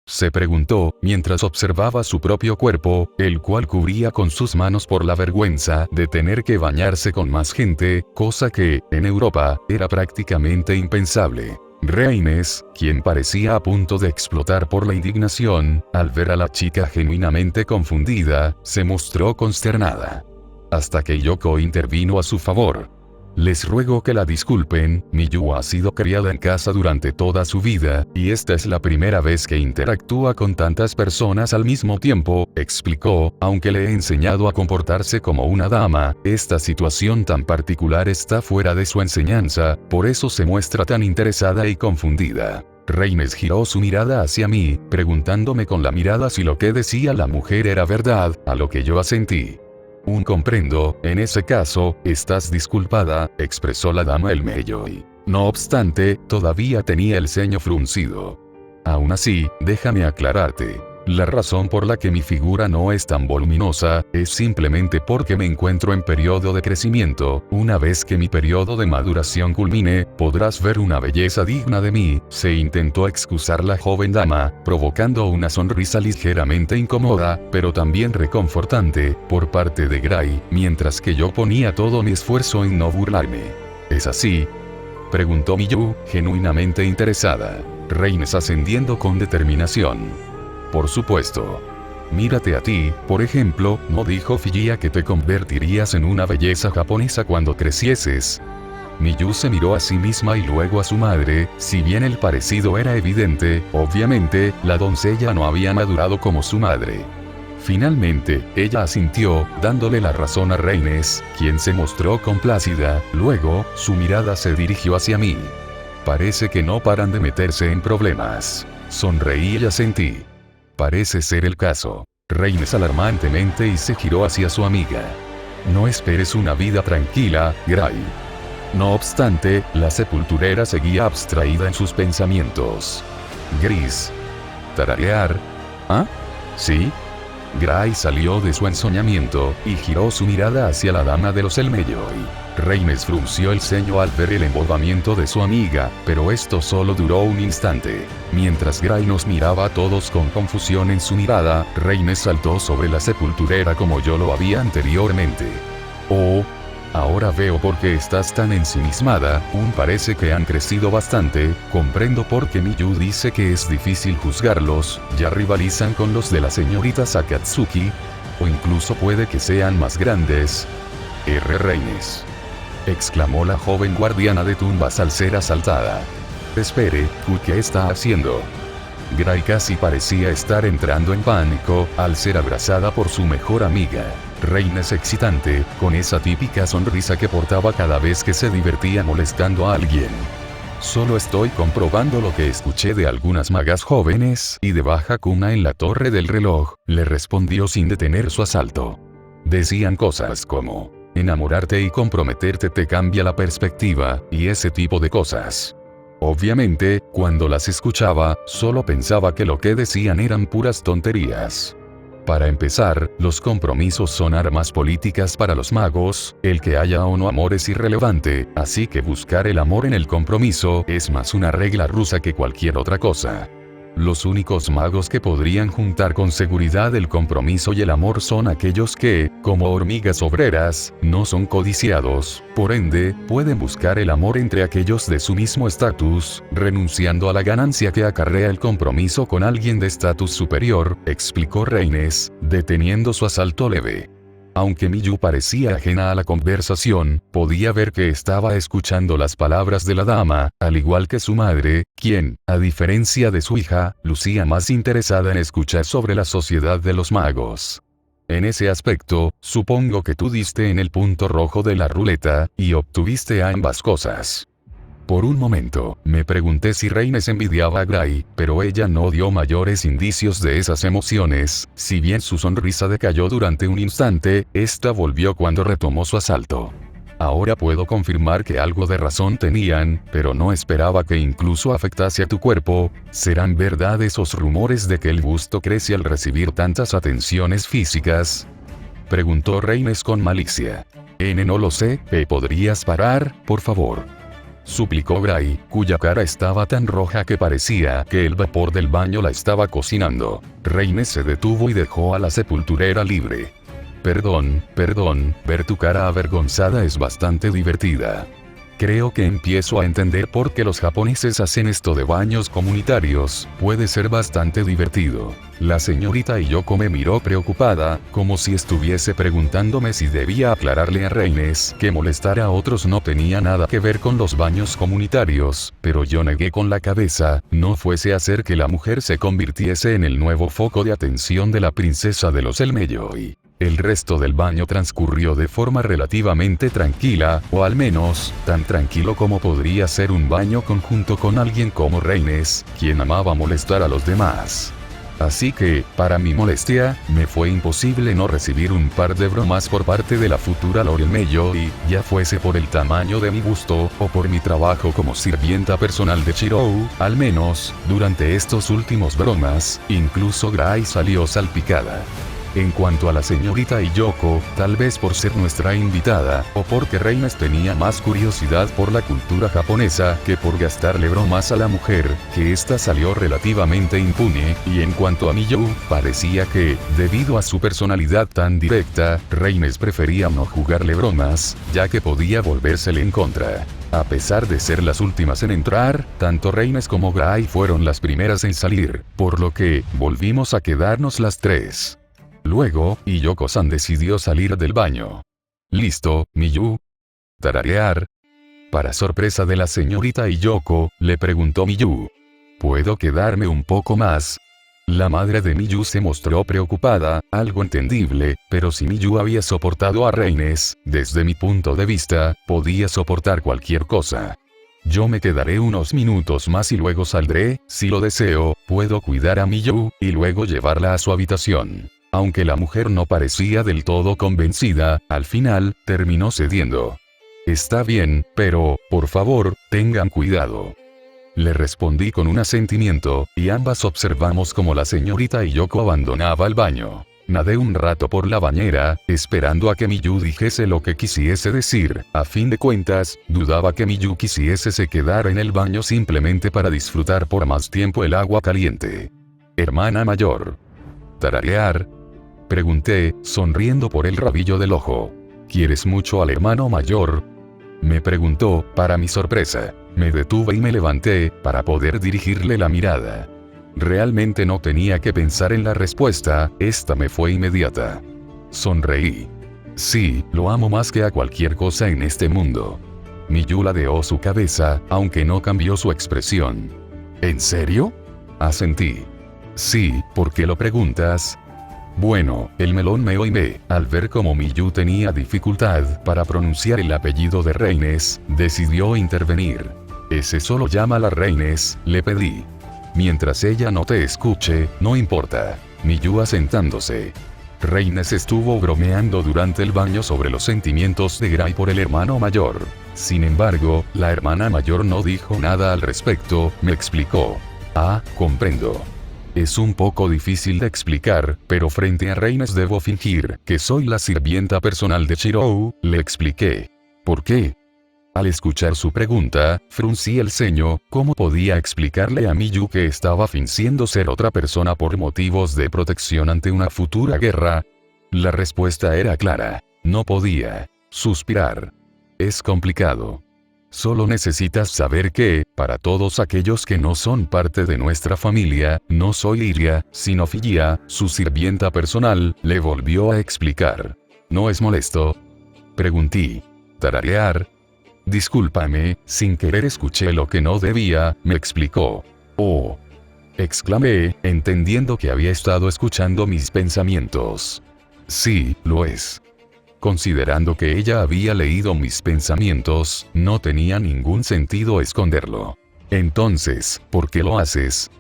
se preguntó, mientras observaba su propio cuerpo, el cual cubría con sus manos por la vergüenza de tener que bañarse con más gente, cosa que, en Europa, era prácticamente impensable. Reines, quien parecía a punto de explotar por la indignación, al ver a la chica genuinamente confundida, se mostró consternada. Hasta que Yoko intervino a su favor. Les ruego que la disculpen, Miyu ha sido criada en casa durante toda su vida, y esta es la primera vez que interactúa con tantas personas al mismo tiempo, explicó, aunque le he enseñado a comportarse como una dama, esta situación tan particular está fuera de su enseñanza, por eso se muestra tan interesada y confundida. Reines giró su mirada hacia mí, preguntándome con la mirada si lo que decía la mujer era verdad, a lo que yo asentí. Comprendo, en ese caso, estás disculpada, expresó la dama el Melloi. No obstante, todavía tenía el ceño fruncido. Aún así, déjame aclararte. La razón por la que mi figura no es tan voluminosa, es simplemente porque me encuentro en periodo de crecimiento. Una vez que mi periodo de maduración culmine, podrás ver una belleza digna de mí, se intentó excusar la joven dama, provocando una sonrisa ligeramente incómoda, pero también reconfortante, por parte de Gray, mientras que yo ponía todo mi esfuerzo en no burlarme. ¿Es así?, preguntó Miyu, genuinamente interesada. Reines ascendiendo con determinación. Por supuesto. Mírate a ti, por ejemplo, ¿no dijo Figia que te convertirías en una belleza japonesa cuando crecieses? Miyu se miró a sí misma y luego a su madre, si bien el parecido era evidente, obviamente, la doncella no había madurado como su madre. Finalmente, ella asintió, dándole la razón a Reines, quien se mostró complacida, luego, su mirada se dirigió hacia mí. Parece que no paran de meterse en problemas. Sonreí y asentí. Parece ser el caso. Reines alarmantemente y se giró hacia su amiga. No esperes una vida tranquila, Gray. No obstante, la sepulturera seguía abstraída en sus pensamientos. Gris. Tararear. ¿Ah? ¿Sí? Gray salió de su ensoñamiento, y giró su mirada hacia la dama de los Elmelloi. Reines frunció el ceño al ver el embobamiento de su amiga, pero esto solo duró un instante. Mientras Gray nos miraba a todos con confusión en su mirada, Reines saltó sobre la sepulturera como yo lo había anteriormente. Oh, ahora veo por qué estás tan ensimismada, parece que han crecido bastante, comprendo por qué Miyu dice que es difícil juzgarlos, ya rivalizan con los de la señorita Sakatsuki, o incluso puede que sean más grandes. Reines. Exclamó la joven guardiana de tumbas al ser asaltada. Espere, ¿qué está haciendo? Gray casi parecía estar entrando en pánico, al ser abrazada por su mejor amiga. Reines excitante, con esa típica sonrisa que portaba cada vez que se divertía molestando a alguien. Solo estoy comprobando lo que escuché de algunas magas jóvenes y de baja cuna en la torre del reloj, le respondió sin detener su asalto. Decían cosas como: enamorarte y comprometerte te cambia la perspectiva, y ese tipo de cosas. Obviamente, cuando las escuchaba, solo pensaba que lo que decían eran puras tonterías. Para empezar, los compromisos son armas políticas para los magos, el que haya o no amor es irrelevante, así que buscar el amor en el compromiso es más una regla rusa que cualquier otra cosa. Los únicos magos que podrían juntar con seguridad el compromiso y el amor son aquellos que, como hormigas obreras, no son codiciados, por ende, pueden buscar el amor entre aquellos de su mismo estatus, renunciando a la ganancia que acarrea el compromiso con alguien de estatus superior, explicó Reines, deteniendo su asalto leve. Aunque Miyu parecía ajena a la conversación, podía ver que estaba escuchando las palabras de la dama, al igual que su madre, quien, a diferencia de su hija, lucía más interesada en escuchar sobre la sociedad de los magos. En ese aspecto, supongo que tú diste en el punto rojo de la ruleta, y obtuviste ambas cosas. Por un momento, me pregunté si Reines envidiaba a Gray, pero ella no dio mayores indicios de esas emociones, si bien su sonrisa decayó durante un instante, esta volvió cuando retomó su asalto. Ahora puedo confirmar que algo de razón tenían, pero no esperaba que incluso afectase a tu cuerpo. ¿Serán verdad esos rumores de que el busto crece al recibir tantas atenciones físicas?, preguntó Reines con malicia. No lo sé, ¿podrías parar, por favor?, suplicó Gray, cuya cara estaba tan roja que parecía que el vapor del baño la estaba cocinando. Reines se detuvo y dejó a la sepulturera libre. Perdón, ver tu cara avergonzada es bastante divertida. Creo que empiezo a entender por qué los japoneses hacen esto de baños comunitarios, puede ser bastante divertido. La señorita Yoko me miró preocupada, como si estuviese preguntándome si debía aclararle a Reines que molestar a otros no tenía nada que ver con los baños comunitarios, pero yo negué con la cabeza, no fuese a hacer que la mujer se convirtiese en el nuevo foco de atención de la princesa de los Elmeyoi. El resto del baño transcurrió de forma relativamente tranquila, o al menos, tan tranquilo como podría ser un baño conjunto con alguien como Reines, quien amaba molestar a los demás. Así que, para mi molestia, me fue imposible no recibir un par de bromas por parte de la futura Lord Elmeyoi, ya fuese por el tamaño de mi busto, o por mi trabajo como sirvienta personal de Chirou, al menos, durante estos últimos bromas, incluso Gray salió salpicada. En cuanto a la señorita Yoko, tal vez por ser nuestra invitada, o porque Reines tenía más curiosidad por la cultura japonesa que por gastarle bromas a la mujer, que ésta salió relativamente impune, y en cuanto a Miyu, parecía que, debido a su personalidad tan directa, Reines prefería no jugarle bromas, ya que podía volvérsele en contra. A pesar de ser las últimas en entrar, tanto Reines como Gray fueron las primeras en salir, por lo que, volvimos a quedarnos las tres. Luego, Yoko-san decidió salir del baño. ¿Listo, Miyu? ¿Tararear? Para sorpresa de la señorita Yoko, le preguntó Miyu. ¿Puedo quedarme un poco más? La madre de Miyu se mostró preocupada, algo entendible, pero si Miyu había soportado a Reines, desde mi punto de vista, podía soportar cualquier cosa. Yo me quedaré unos minutos más y luego saldré, si lo deseo, puedo cuidar a Miyu, y luego llevarla a su habitación. Aunque la mujer no parecía del todo convencida, al final, terminó cediendo. Está bien, pero, por favor, tengan cuidado. Le respondí con un asentimiento, y ambas observamos cómo la señorita Yoko abandonaba el baño. Nadé un rato por la bañera, esperando a que Miyu dijese lo que quisiese decir. A fin de cuentas, dudaba que Miyu quisiese se quedar en el baño simplemente para disfrutar por más tiempo el agua caliente. Hermana mayor. ¿Tararear? Pregunté, sonriendo por el rabillo del ojo. ¿Quieres mucho al hermano mayor?, me preguntó, para mi sorpresa. Me detuve y me levanté, para poder dirigirle la mirada. Realmente no tenía que pensar en la respuesta, esta me fue inmediata. Sonreí. Sí, lo amo más que a cualquier cosa en este mundo. Miyu ladeó su cabeza, aunque no cambió su expresión. ¿En serio? Asentí. Sí, ¿por qué lo preguntas? Bueno, el melón me oíme, al ver cómo Miyu tenía dificultad para pronunciar el apellido de Reines, decidió intervenir. Ese solo llámala Reines, le pedí. Mientras ella no te escuche, no importa. Miyu asentándose. Reines estuvo bromeando durante el baño sobre los sentimientos de Gray por el hermano mayor. Sin embargo, la hermana mayor no dijo nada al respecto, me explicó. Ah, comprendo. Es un poco difícil de explicar, pero frente a Reines debo fingir que soy la sirvienta personal de Shirou, le expliqué. ¿Por qué? Al escuchar su pregunta, fruncí el ceño. ¿Cómo podía explicarle a Miyu que estaba fingiendo ser otra persona por motivos de protección ante una futura guerra? La respuesta era clara. No podía. Suspirar. Es complicado. Solo necesitas saber que, para todos aquellos que no son parte de nuestra familia, no soy Iria, sino Figia, su sirvienta personal, le volvió a explicar. ¿No es molesto? Pregunté. Tararear. Discúlpame, sin querer escuché lo que no debía, me explicó. Oh. Exclamé, entendiendo que había estado escuchando mis pensamientos. Sí, lo es. Considerando que ella había leído mis pensamientos, no tenía ningún sentido esconderlo. Entonces, ¿por qué lo haces?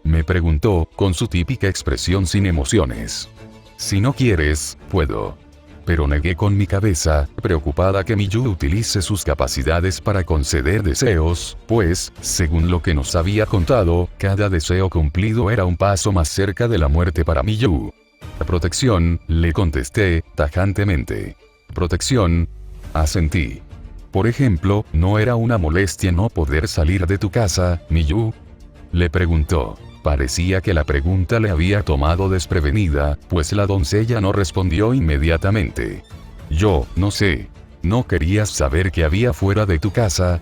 Me preguntó, con su típica expresión sin emociones. Si no quieres, puedo. Pero negué con mi cabeza, preocupada que Miyu utilice sus capacidades para conceder deseos, pues, según lo que nos había contado, cada deseo cumplido era un paso más cerca de la muerte para Miyu. Protección, le contesté, tajantemente. Protección. Asentí. Por ejemplo, ¿no era una molestia no poder salir de tu casa, Miyu? Le preguntó. Parecía que la pregunta le había tomado desprevenida, pues la doncella no respondió inmediatamente. Yo, no sé. ¿No querías saber qué había fuera de tu casa?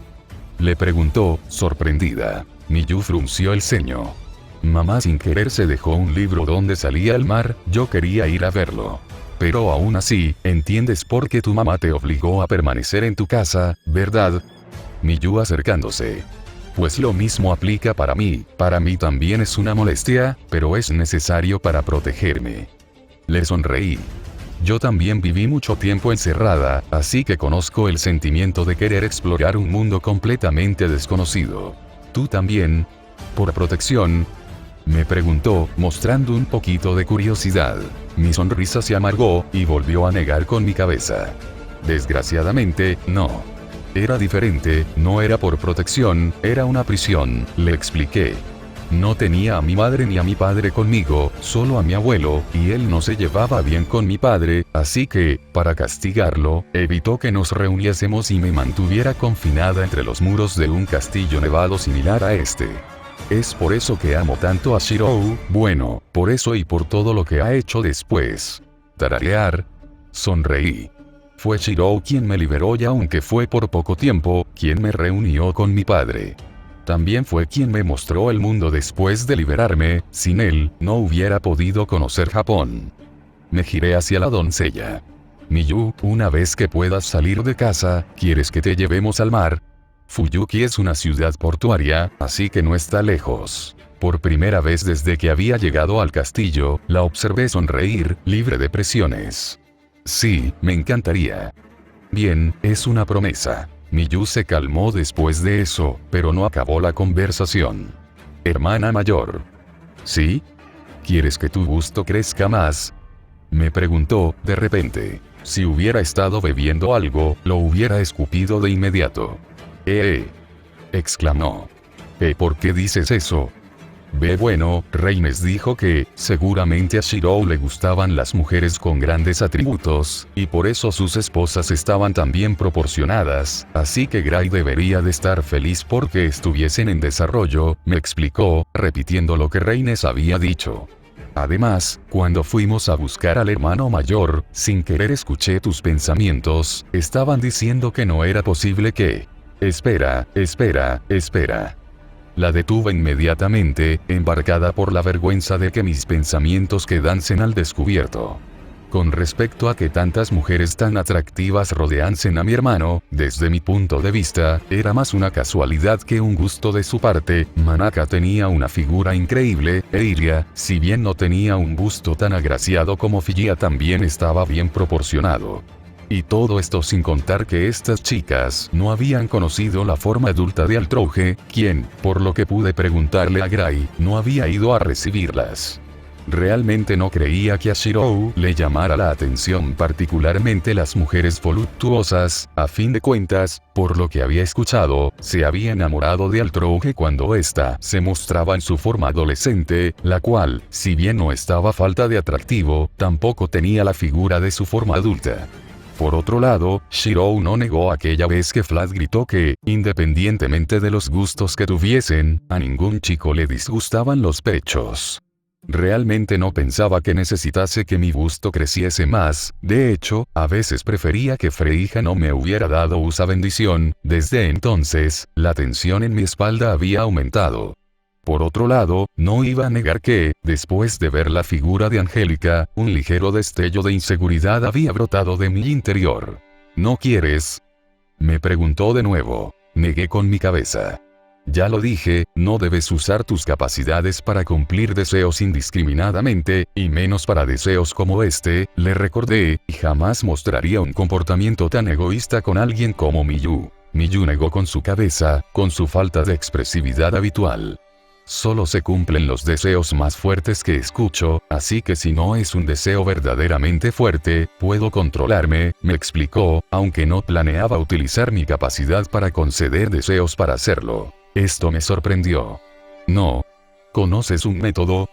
Le preguntó, sorprendida. Miyu frunció el ceño. Mamá sin querer se dejó un libro donde salía el mar, yo quería ir a verlo. Pero aún así, entiendes por qué tu mamá te obligó a permanecer en tu casa, ¿verdad? Miyu acercándose. Pues lo mismo aplica para mí también es una molestia, pero es necesario para protegerme. Le sonreí. Yo también viví mucho tiempo encerrada, así que conozco el sentimiento de querer explorar un mundo completamente desconocido. ¿Tú también? ¿Por protección? Me preguntó, mostrando un poquito de curiosidad. Mi sonrisa se amargó, y volvió a negar con mi cabeza. Desgraciadamente, no. Era diferente, no era por protección, era una prisión, le expliqué. No tenía a mi madre ni a mi padre conmigo, solo a mi abuelo, y él no se llevaba bien con mi padre, así que, para castigarlo, evitó que nos reuniésemos y me mantuviera confinada entre los muros de un castillo nevado similar a este. Es por eso que amo tanto a Shirou, bueno, por eso y por todo lo que ha hecho después. Tararear. Sonreí. Fue Shirou quien me liberó y aunque fue por poco tiempo, quien me reunió con mi padre. También fue quien me mostró el mundo después de liberarme, sin él, no hubiera podido conocer Japón. Me giré hacia la doncella. Miyu, una vez que puedas salir de casa, ¿quieres que te llevemos al mar? Fuyuki es una ciudad portuaria, así que no está lejos. Por primera vez desde que había llegado al castillo, la observé sonreír, libre de presiones. Sí, me encantaría. Bien, es una promesa. Miyu se calmó después de eso, pero no acabó la conversación. Hermana mayor. ¿Sí? ¿Quieres que tu gusto crezca más? Me preguntó, de repente. Si hubiera estado bebiendo algo, lo hubiera escupido de inmediato. Exclamó. ¿Por qué dices eso? Bueno, Reines dijo que, seguramente a Shirou le gustaban las mujeres con grandes atributos, y por eso sus esposas estaban tan bien proporcionadas, así que Gray debería de estar feliz porque estuviesen en desarrollo, me explicó, repitiendo lo que Reines había dicho. Además, cuando fuimos a buscar al hermano mayor, sin querer escuché tus pensamientos, estaban diciendo que no era posible que... Espera. La detuve inmediatamente, embarcada por la vergüenza de que mis pensamientos quedasen al descubierto. Con respecto a que tantas mujeres tan atractivas rodeasen a mi hermano, desde mi punto de vista, era más una casualidad que un gusto de su parte. Manaka tenía una figura increíble, e Iria, si bien no tenía un busto tan agraciado como Figia, también estaba bien proporcionado. Y todo esto sin contar que estas chicas no habían conocido la forma adulta de Altrouge, quien, por lo que pude preguntarle a Gray, no había ido a recibirlas. Realmente no creía que a Shirou le llamara la atención particularmente las mujeres voluptuosas. A fin de cuentas, por lo que había escuchado, se había enamorado de Altroge cuando ésta se mostraba en su forma adolescente, la cual, si bien no estaba falta de atractivo, tampoco tenía la figura de su forma adulta. Por otro lado, Shirou no negó aquella vez que Flat gritó que, independientemente de los gustos que tuviesen, a ningún chico le disgustaban los pechos. Realmente no pensaba que necesitase que mi busto creciese más, de hecho, a veces prefería que Freija no me hubiera dado esa bendición. Desde entonces, la tensión en mi espalda había aumentado. Por otro lado, no iba a negar que, después de ver la figura de Angélica, un ligero destello de inseguridad había brotado de mi interior. ¿No quieres?, me preguntó de nuevo. Negué con mi cabeza. Ya lo dije, no debes usar tus capacidades para cumplir deseos indiscriminadamente, y menos para deseos como este, le recordé, y jamás mostraría un comportamiento tan egoísta con alguien como Miyu. Miyu negó con su cabeza, con su falta de expresividad habitual. Solo se cumplen los deseos más fuertes que escucho, así que si no es un deseo verdaderamente fuerte, puedo controlarme, me explicó, aunque no planeaba utilizar mi capacidad para conceder deseos para hacerlo. Esto me sorprendió. No. ¿Conoces un método?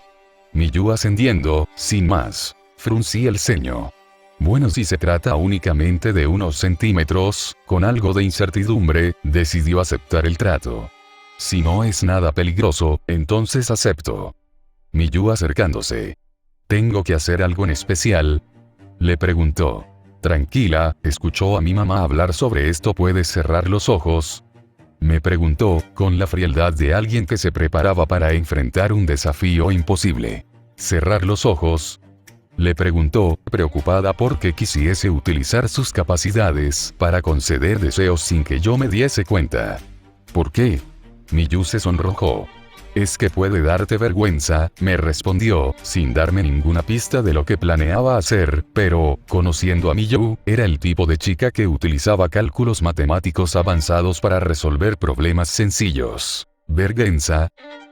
Miyu ascendiendo, sin más. Fruncí el ceño. Bueno, si se trata únicamente de unos centímetros, con algo de incertidumbre, decidió aceptar el trato. Si no es nada peligroso, entonces acepto. Miyu acercándose. ¿Tengo que hacer algo en especial?, le preguntó. Tranquila, escuchó a mi mamá hablar sobre esto. ¿Puedes cerrar los ojos?, me preguntó, con la frialdad de alguien que se preparaba para enfrentar un desafío imposible. ¿Cerrar los ojos?, le preguntó, preocupada porque quisiese utilizar sus capacidades para conceder deseos sin que yo me diese cuenta. ¿Por qué? Miyu se sonrojó. Es que puede darte vergüenza, me respondió, sin darme ninguna pista de lo que planeaba hacer, pero, conociendo a Miyu, era el tipo de chica que utilizaba cálculos matemáticos avanzados para resolver problemas sencillos. ¿Vergüenza?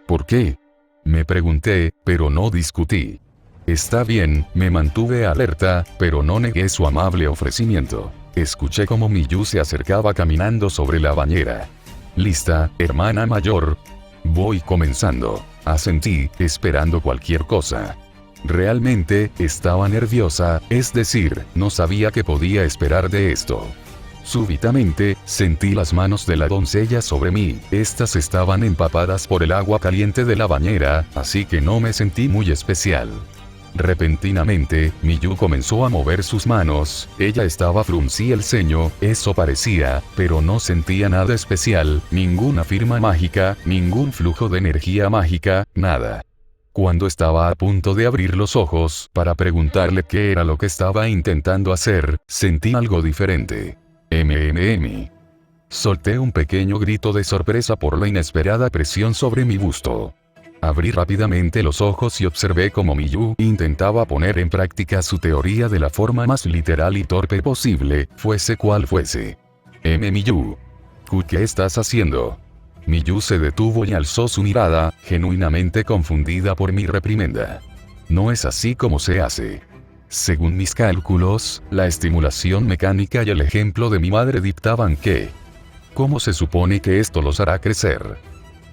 ¿Por qué?, me pregunté, pero no discutí. Está bien, me mantuve alerta, pero no negué su amable ofrecimiento. Escuché cómo Miyu se acercaba caminando sobre la bañera. ¿Lista, hermana mayor? Voy comenzando. Asentí, esperando cualquier cosa. Realmente, estaba nerviosa, es decir, no sabía qué podía esperar de esto. Súbitamente, sentí las manos de la doncella sobre mí. Estas estaban empapadas por el agua caliente de la bañera, así que no me sentí muy especial. Repentinamente, Miyu comenzó a mover sus manos. Ella estaba fruncí el ceño, eso parecía, pero no sentía nada especial, ninguna firma mágica, ningún flujo de energía mágica, nada. Cuando estaba a punto de abrir los ojos para preguntarle qué era lo que estaba intentando hacer, sentí algo diferente. Solté un pequeño grito de sorpresa por la inesperada presión sobre mi busto. Abrí rápidamente los ojos y observé cómo Miyu intentaba poner en práctica su teoría de la forma más literal y torpe posible, fuese cual fuese. Miyu. ¿Qué estás haciendo? Miyu se detuvo y alzó su mirada, genuinamente confundida por mi reprimenda. No es así como se hace. Según mis cálculos, la estimulación mecánica y el ejemplo de mi madre dictaban que... ¿Cómo se supone que esto los hará crecer?,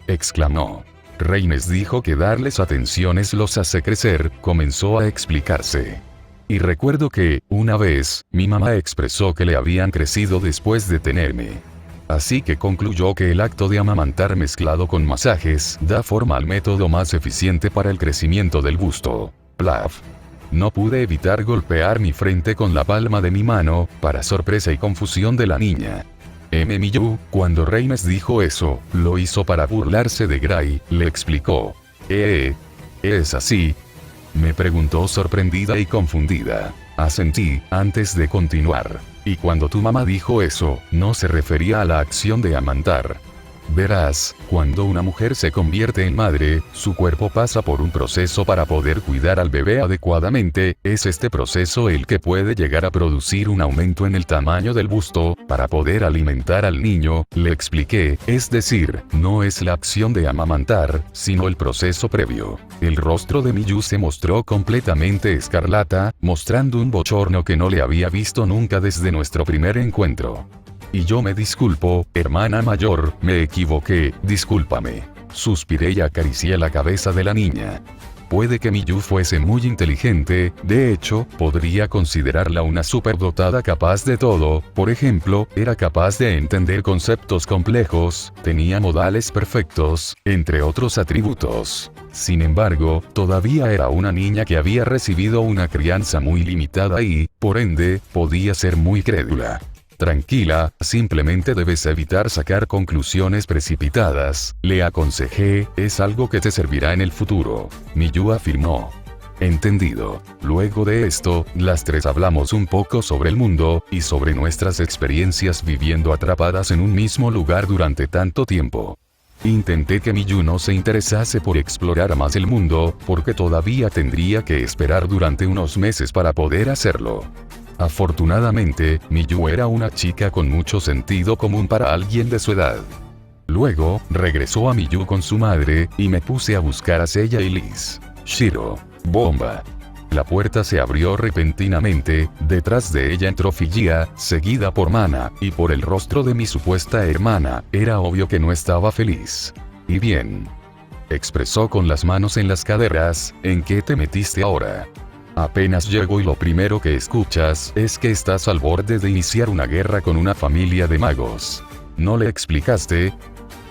exclamó. Reines dijo que darles atenciones los hace crecer, comenzó a explicarse. Y recuerdo que, una vez, mi mamá expresó que le habían crecido después de tenerme. Así que concluyó que el acto de amamantar mezclado con masajes da forma al método más eficiente para el crecimiento del busto. Plaf. No pude evitar golpear mi frente con la palma de mi mano, para sorpresa y confusión de la niña. Miyu, cuando Reines dijo eso, lo hizo para burlarse de Gray, le explicó. ¿Es así?, me preguntó sorprendida y confundida. Asentí, antes de continuar. Y cuando tu mamá dijo eso, no se refería a la acción de amamantar. Verás, cuando una mujer se convierte en madre, su cuerpo pasa por un proceso para poder cuidar al bebé adecuadamente, es este proceso el que puede llegar a producir un aumento en el tamaño del busto, para poder alimentar al niño, le expliqué, es decir, no es la acción de amamantar, sino el proceso previo. El rostro de Miyu se mostró completamente escarlata, mostrando un bochorno que no le había visto nunca desde nuestro primer encuentro. Y yo me disculpo, hermana mayor, me equivoqué, discúlpame. Suspiré y acaricié la cabeza de la niña. Puede que Miyu fuese muy inteligente, de hecho, podría considerarla una superdotada capaz de todo, por ejemplo, era capaz de entender conceptos complejos, tenía modales perfectos, entre otros atributos. Sin embargo, todavía era una niña que había recibido una crianza muy limitada y, por ende, podía ser muy crédula. Tranquila, simplemente debes evitar sacar conclusiones precipitadas, le aconsejé, es algo que te servirá en el futuro. Miyu afirmó. Entendido. Luego de esto, las tres hablamos un poco sobre el mundo, y sobre nuestras experiencias viviendo atrapadas en un mismo lugar durante tanto tiempo. Intenté que Miyu no se interesase por explorar más el mundo, porque todavía tendría que esperar durante unos meses para poder hacerlo. Afortunadamente, Miyu era una chica con mucho sentido común para alguien de su edad. Luego, regresó a Miyu con su madre, y me puse a buscar a Seiya y Liz. Shiro. Bomba. La puerta se abrió repentinamente, detrás de ella entró Figia, seguida por Mana, y por el rostro de mi supuesta hermana, era obvio que no estaba feliz. ¿Y bien? Expresó con las manos en las caderas, ¿en qué te metiste ahora? Apenas llego y lo primero que escuchas es que estás al borde de iniciar una guerra con una familia de magos. ¿No le explicaste?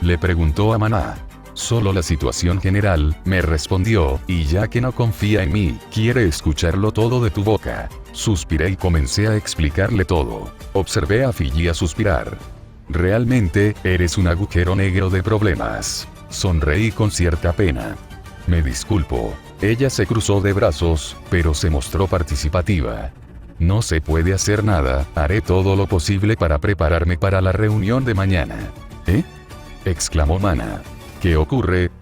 Le preguntó a Mana. Solo la situación general, me respondió, y ya que no confía en mí, quiere escucharlo todo de tu boca. Suspiré y comencé a explicarle todo. Observé a Figia suspirar. Realmente, eres un agujero negro de problemas. Sonreí con cierta pena. Me disculpo. Ella se cruzó de brazos, pero se mostró participativa. No se puede hacer nada, haré todo lo posible para prepararme para la reunión de mañana. ¿Eh? Exclamó Mana. ¿Qué ocurre?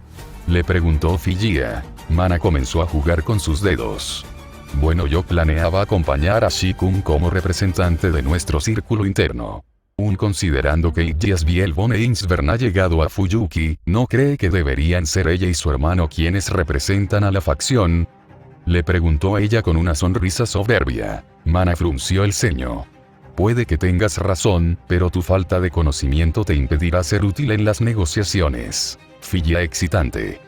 Le preguntó Figia. Mana comenzó a jugar con sus dedos. Bueno, yo planeaba acompañar a Shikun como representante de nuestro círculo interno. Considerando que Yasbiel e Insvern ha llegado a Fuyuki, ¿no cree que deberían ser ella y su hermano quienes representan a la facción? Le preguntó ella con una sonrisa soberbia. Mana frunció el ceño. Puede que tengas razón, pero tu falta de conocimiento te impedirá ser útil en las negociaciones. Figia excitante.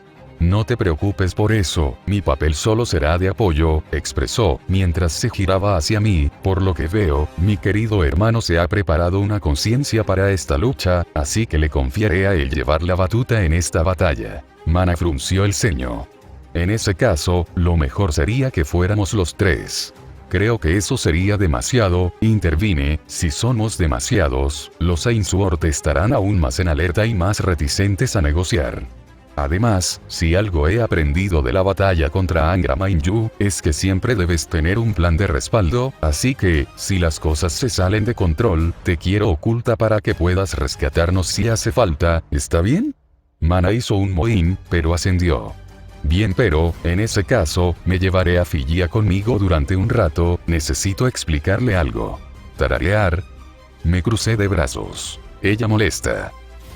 No te preocupes por eso, mi papel solo será de apoyo, expresó, mientras se giraba hacia mí, por lo que veo, mi querido hermano se ha preparado una conciencia para esta lucha, así que le confiaré a él llevar la batuta en esta batalla. Mana frunció el ceño. En ese caso, lo mejor sería que fuéramos los tres. Creo que eso sería demasiado, intervine, si somos demasiados, los Ainsworth estarán aún más en alerta y más reticentes a negociar. Además, si algo he aprendido de la batalla contra Angra Mainyu, es que siempre debes tener un plan de respaldo, así que, si las cosas se salen de control, te quiero oculta para que puedas rescatarnos si hace falta, ¿está bien? Mana hizo un mohín, pero ascendió. Bien, pero, en ese caso, me llevaré a Figia conmigo durante un rato, necesito explicarle algo. Tararear. Me crucé de brazos. Ella molesta.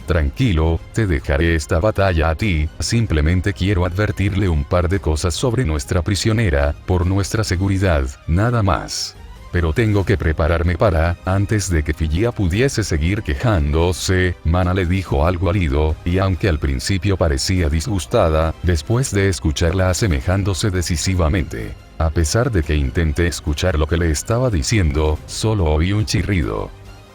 Tranquilo, te dejaré esta batalla a ti, simplemente quiero advertirle un par de cosas sobre nuestra prisionera, por nuestra seguridad, nada más. Pero tengo que prepararme para, antes de que Figia pudiese seguir quejándose, Mana le dijo algo al oído, y aunque al principio parecía disgustada, después de escucharla asemejándose decisivamente. A pesar de que intenté escuchar lo que le estaba diciendo, solo oí un chirrido.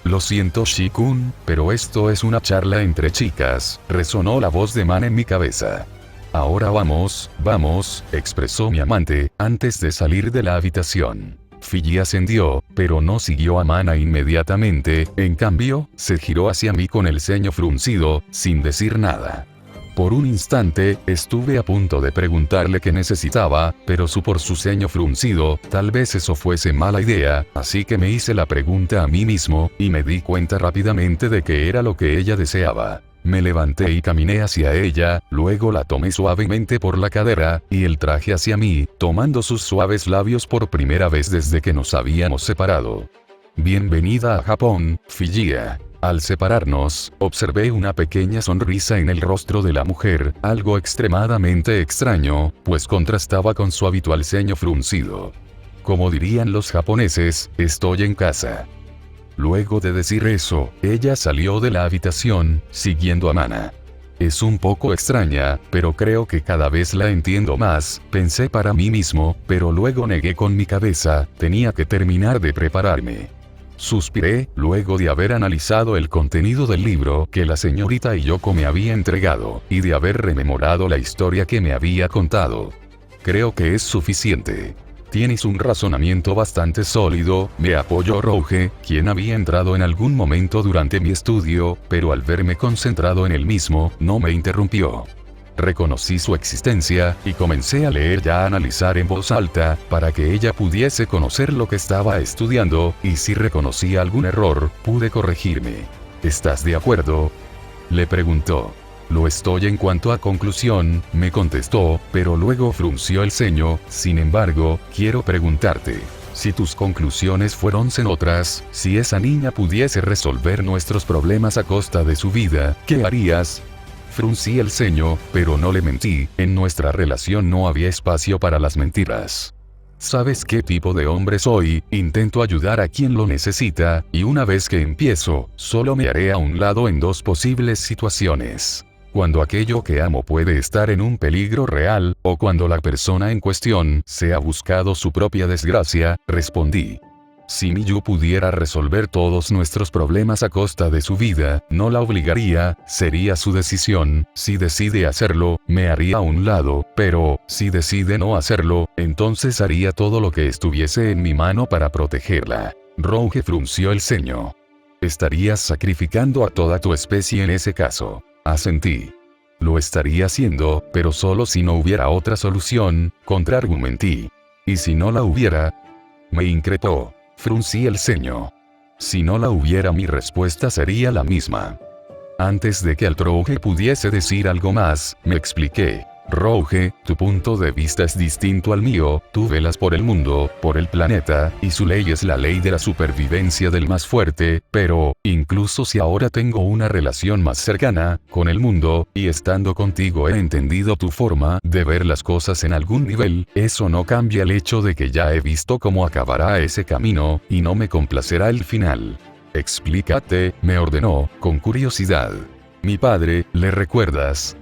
Lo siento Shikun, pero esto es una charla entre chicas, resonó la voz de Mana en mi cabeza. Ahora vamos, expresó mi amante, antes de salir de la habitación. Figia ascendió, pero no siguió a Mana inmediatamente, en cambio, se giró hacia mí con el ceño fruncido, sin decir nada. Por un instante, estuve a punto de preguntarle qué necesitaba, pero por su ceño fruncido, tal vez eso fuese mala idea, así que me hice la pregunta a mí mismo, y me di cuenta rápidamente de que era lo que ella deseaba. Me levanté y caminé hacia ella, luego la tomé suavemente por la cadera, y el traje hacia mí, tomando sus suaves labios por primera vez desde que nos habíamos separado. Bienvenida a Japón, Figia. Al separarnos, observé una pequeña sonrisa en el rostro de la mujer, algo extremadamente extraño, pues contrastaba con su habitual ceño fruncido. Como dirían los japoneses, estoy en casa. Luego de decir eso, ella salió de la habitación, siguiendo a Mana. Es un poco extraña, pero creo que cada vez la entiendo más, pensé para mí mismo, pero luego negué con mi cabeza, tenía que terminar de prepararme. Suspiré, luego de haber analizado el contenido del libro que la señorita Yoko me había entregado, y de haber rememorado la historia que me había contado. Creo que es suficiente. Tienes un razonamiento bastante sólido, me apoyó Rouge, quien había entrado en algún momento durante mi estudio, pero al verme concentrado en el mismo, no me interrumpió. Reconocí su existencia, y comencé a leer y a analizar en voz alta, para que ella pudiese conocer lo que estaba estudiando, y si reconocía algún error, pude corregirme. ¿Estás de acuerdo?, le preguntó. Lo estoy en cuanto a conclusión, me contestó, pero luego frunció el ceño. Sin embargo, quiero preguntarte. Si tus conclusiones fueron otras, si esa niña pudiese resolver nuestros problemas a costa de su vida, ¿qué harías? Fruncí el ceño, pero no le mentí, en nuestra relación no había espacio para las mentiras. ¿Sabes qué tipo de hombre soy? Intento ayudar a quien lo necesita, y una vez que empiezo, solo me haré a un lado en dos posibles situaciones. Cuando aquello que amo puede estar en un peligro real, o cuando la persona en cuestión se ha buscado su propia desgracia, respondí. Si Miyu pudiera resolver todos nuestros problemas a costa de su vida, no la obligaría, sería su decisión. Si decide hacerlo, me haría a un lado, pero, si decide no hacerlo, entonces haría todo lo que estuviese en mi mano para protegerla. Rouge frunció el ceño. Estarías sacrificando a toda tu especie en ese caso. Asentí. Lo estaría haciendo, pero solo si no hubiera otra solución, contraargumentí. ¿Y si no la hubiera? Me increpó. Fruncí el ceño. Si no la hubiera, mi respuesta sería la misma. Antes de que el Rouge pudiese decir algo más, me expliqué. Rouge, tu punto de vista es distinto al mío, tú velas por el mundo, por el planeta, y su ley es la ley de la supervivencia del más fuerte, pero, incluso si ahora tengo una relación más cercana con el mundo, y estando contigo he entendido tu forma de ver las cosas en algún nivel, eso no cambia el hecho de que ya he visto cómo acabará ese camino, y no me complacerá el final. Explícate, me ordenó, con curiosidad. Mi padre, ¿le recuerdas?,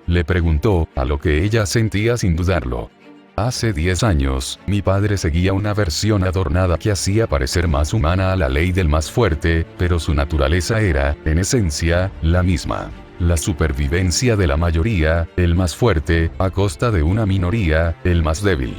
le preguntó, a lo que ella sentía sin dudarlo. Hace 10 años, mi padre seguía una versión adornada que hacía parecer más humana a la ley del más fuerte, pero su naturaleza era, en esencia, la misma. La supervivencia de la mayoría, el más fuerte, a costa de una minoría, el más débil.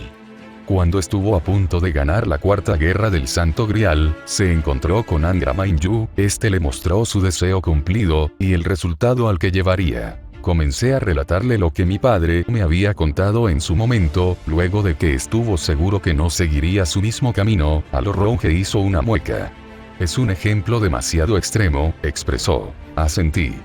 Cuando estuvo a punto de ganar la Cuarta Guerra del Santo Grial, se encontró con Angra Mainyu, este le mostró su deseo cumplido, y el resultado al que llevaría. Comencé a relatarle lo que mi padre me había contado en su momento, luego de que estuvo seguro que no seguiría su mismo camino. A lo Rouge hizo una mueca. Es un ejemplo demasiado extremo, expresó. Asentí.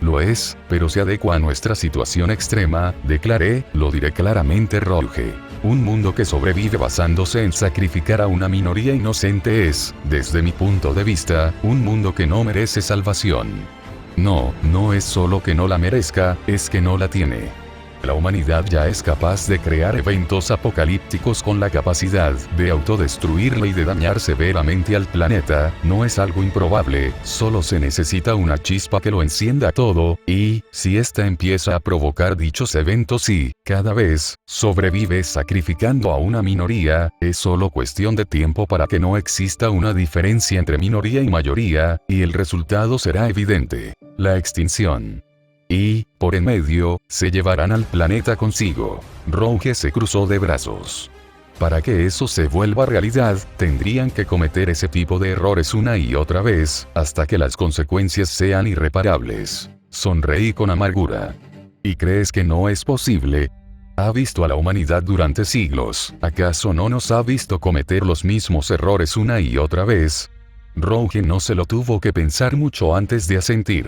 Lo es, pero se adecua a nuestra situación extrema, declaré, lo diré claramente Rouge. Un mundo que sobrevive basándose en sacrificar a una minoría inocente es, desde mi punto de vista, un mundo que no merece salvación. No, no es solo que no la merezca, es que no la tiene. La humanidad ya es capaz de crear eventos apocalípticos con la capacidad de autodestruirla y de dañar severamente al planeta. No es algo improbable, solo se necesita una chispa que lo encienda todo, y, si ésta empieza a provocar dichos eventos y, cada vez, sobrevive sacrificando a una minoría, es solo cuestión de tiempo para que no exista una diferencia entre minoría y mayoría, y el resultado será evidente: la extinción. Y, por en medio, se llevarán al planeta consigo. Rouge se cruzó de brazos. Para que eso se vuelva realidad, tendrían que cometer ese tipo de errores una y otra vez, hasta que las consecuencias sean irreparables. Sonreí con amargura. ¿Y crees que no es posible? Ha visto a la humanidad durante siglos, ¿acaso no nos ha visto cometer los mismos errores una y otra vez? Rouge no se lo tuvo que pensar mucho antes de asentir.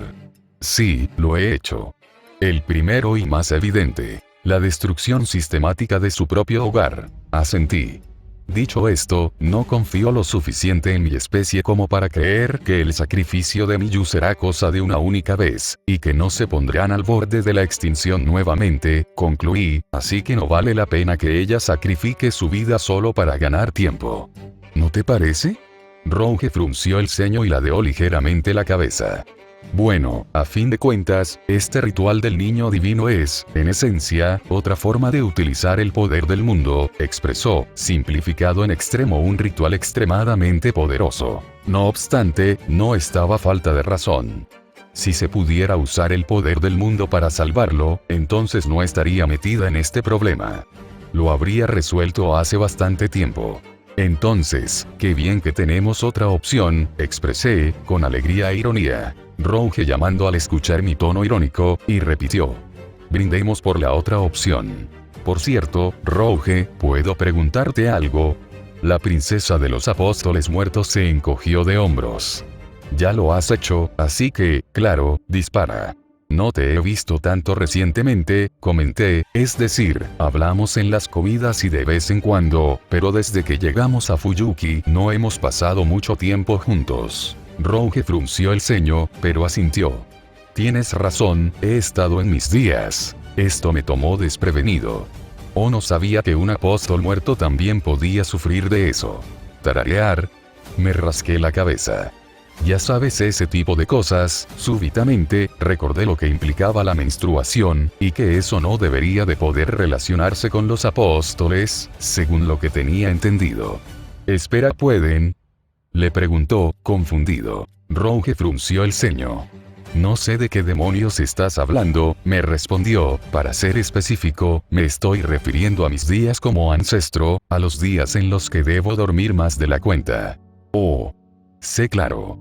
Sí, lo he hecho. El primero y más evidente. La destrucción sistemática de su propio hogar. Asentí. Dicho esto, no confío lo suficiente en mi especie como para creer que el sacrificio de Miyu será cosa de una única vez, y que no se pondrán al borde de la extinción nuevamente, concluí, así que no vale la pena que ella sacrifique su vida solo para ganar tiempo. ¿No te parece? Rouge frunció el ceño y ladeó ligeramente la cabeza. Bueno, a fin de cuentas, este ritual del niño divino es, en esencia, otra forma de utilizar el poder del mundo, expresó, simplificado en extremo, un ritual extremadamente poderoso. No obstante, no estaba falta de razón. Si se pudiera usar el poder del mundo para salvarlo, entonces no estaría metida en este problema. Lo habría resuelto hace bastante tiempo. Entonces, qué bien que tenemos otra opción, expresé, con alegría e ironía. Rouge llamando al escuchar mi tono irónico, y repitió. Brindemos por la otra opción. Por cierto, Rouge, ¿puedo preguntarte algo? La princesa de los apóstoles muertos se encogió de hombros. Ya lo has hecho, así que, claro, dispara. No te he visto tanto recientemente, comenté, es decir, hablamos en las comidas y de vez en cuando, pero desde que llegamos a Fuyuki no hemos pasado mucho tiempo juntos. Rouge frunció el ceño, pero asintió. Tienes razón, he estado en mis días. Esto me tomó desprevenido. Oh, no sabía que un apóstol muerto también podía sufrir de eso. Tararear. Me rasqué la cabeza. Ya sabes, ese tipo de cosas. Súbitamente, recordé lo que implicaba la menstruación, y que eso no debería de poder relacionarse con los apóstoles, según lo que tenía entendido. Espera, ¿pueden? Le preguntó, confundido. Rouge frunció el ceño. No sé de qué demonios estás hablando, me respondió, para ser específico, me estoy refiriendo a mis días como ancestro, a los días en los que debo dormir más de la cuenta. Oh. Sé, claro.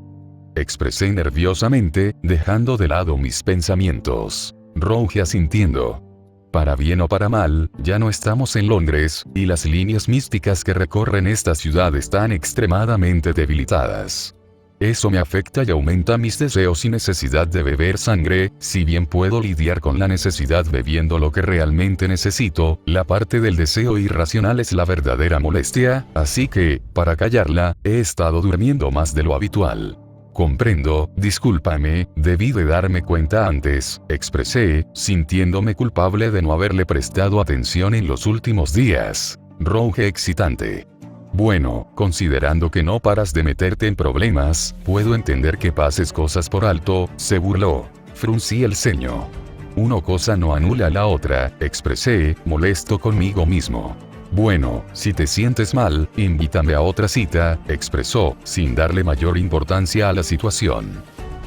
Expresé nerviosamente, dejando de lado mis pensamientos. Rouge asintiendo. Para bien o para mal, ya no estamos en Londres, y las líneas místicas que recorren esta ciudad están extremadamente debilitadas. Eso me afecta y aumenta mis deseos y necesidad de beber sangre. Si bien puedo lidiar con la necesidad bebiendo lo que realmente necesito, la parte del deseo irracional es la verdadera molestia, así que, para callarla, he estado durmiendo más de lo habitual. Comprendo, discúlpame, debí de darme cuenta antes, expresé, sintiéndome culpable de no haberle prestado atención en los últimos días. Rouge excitante. Bueno, considerando que no paras de meterte en problemas, puedo entender que pases cosas por alto, se burló. Fruncí el ceño. Una cosa no anula la otra, expresé, molesto conmigo mismo. Bueno, si te sientes mal, invítame a otra cita, expresó, sin darle mayor importancia a la situación.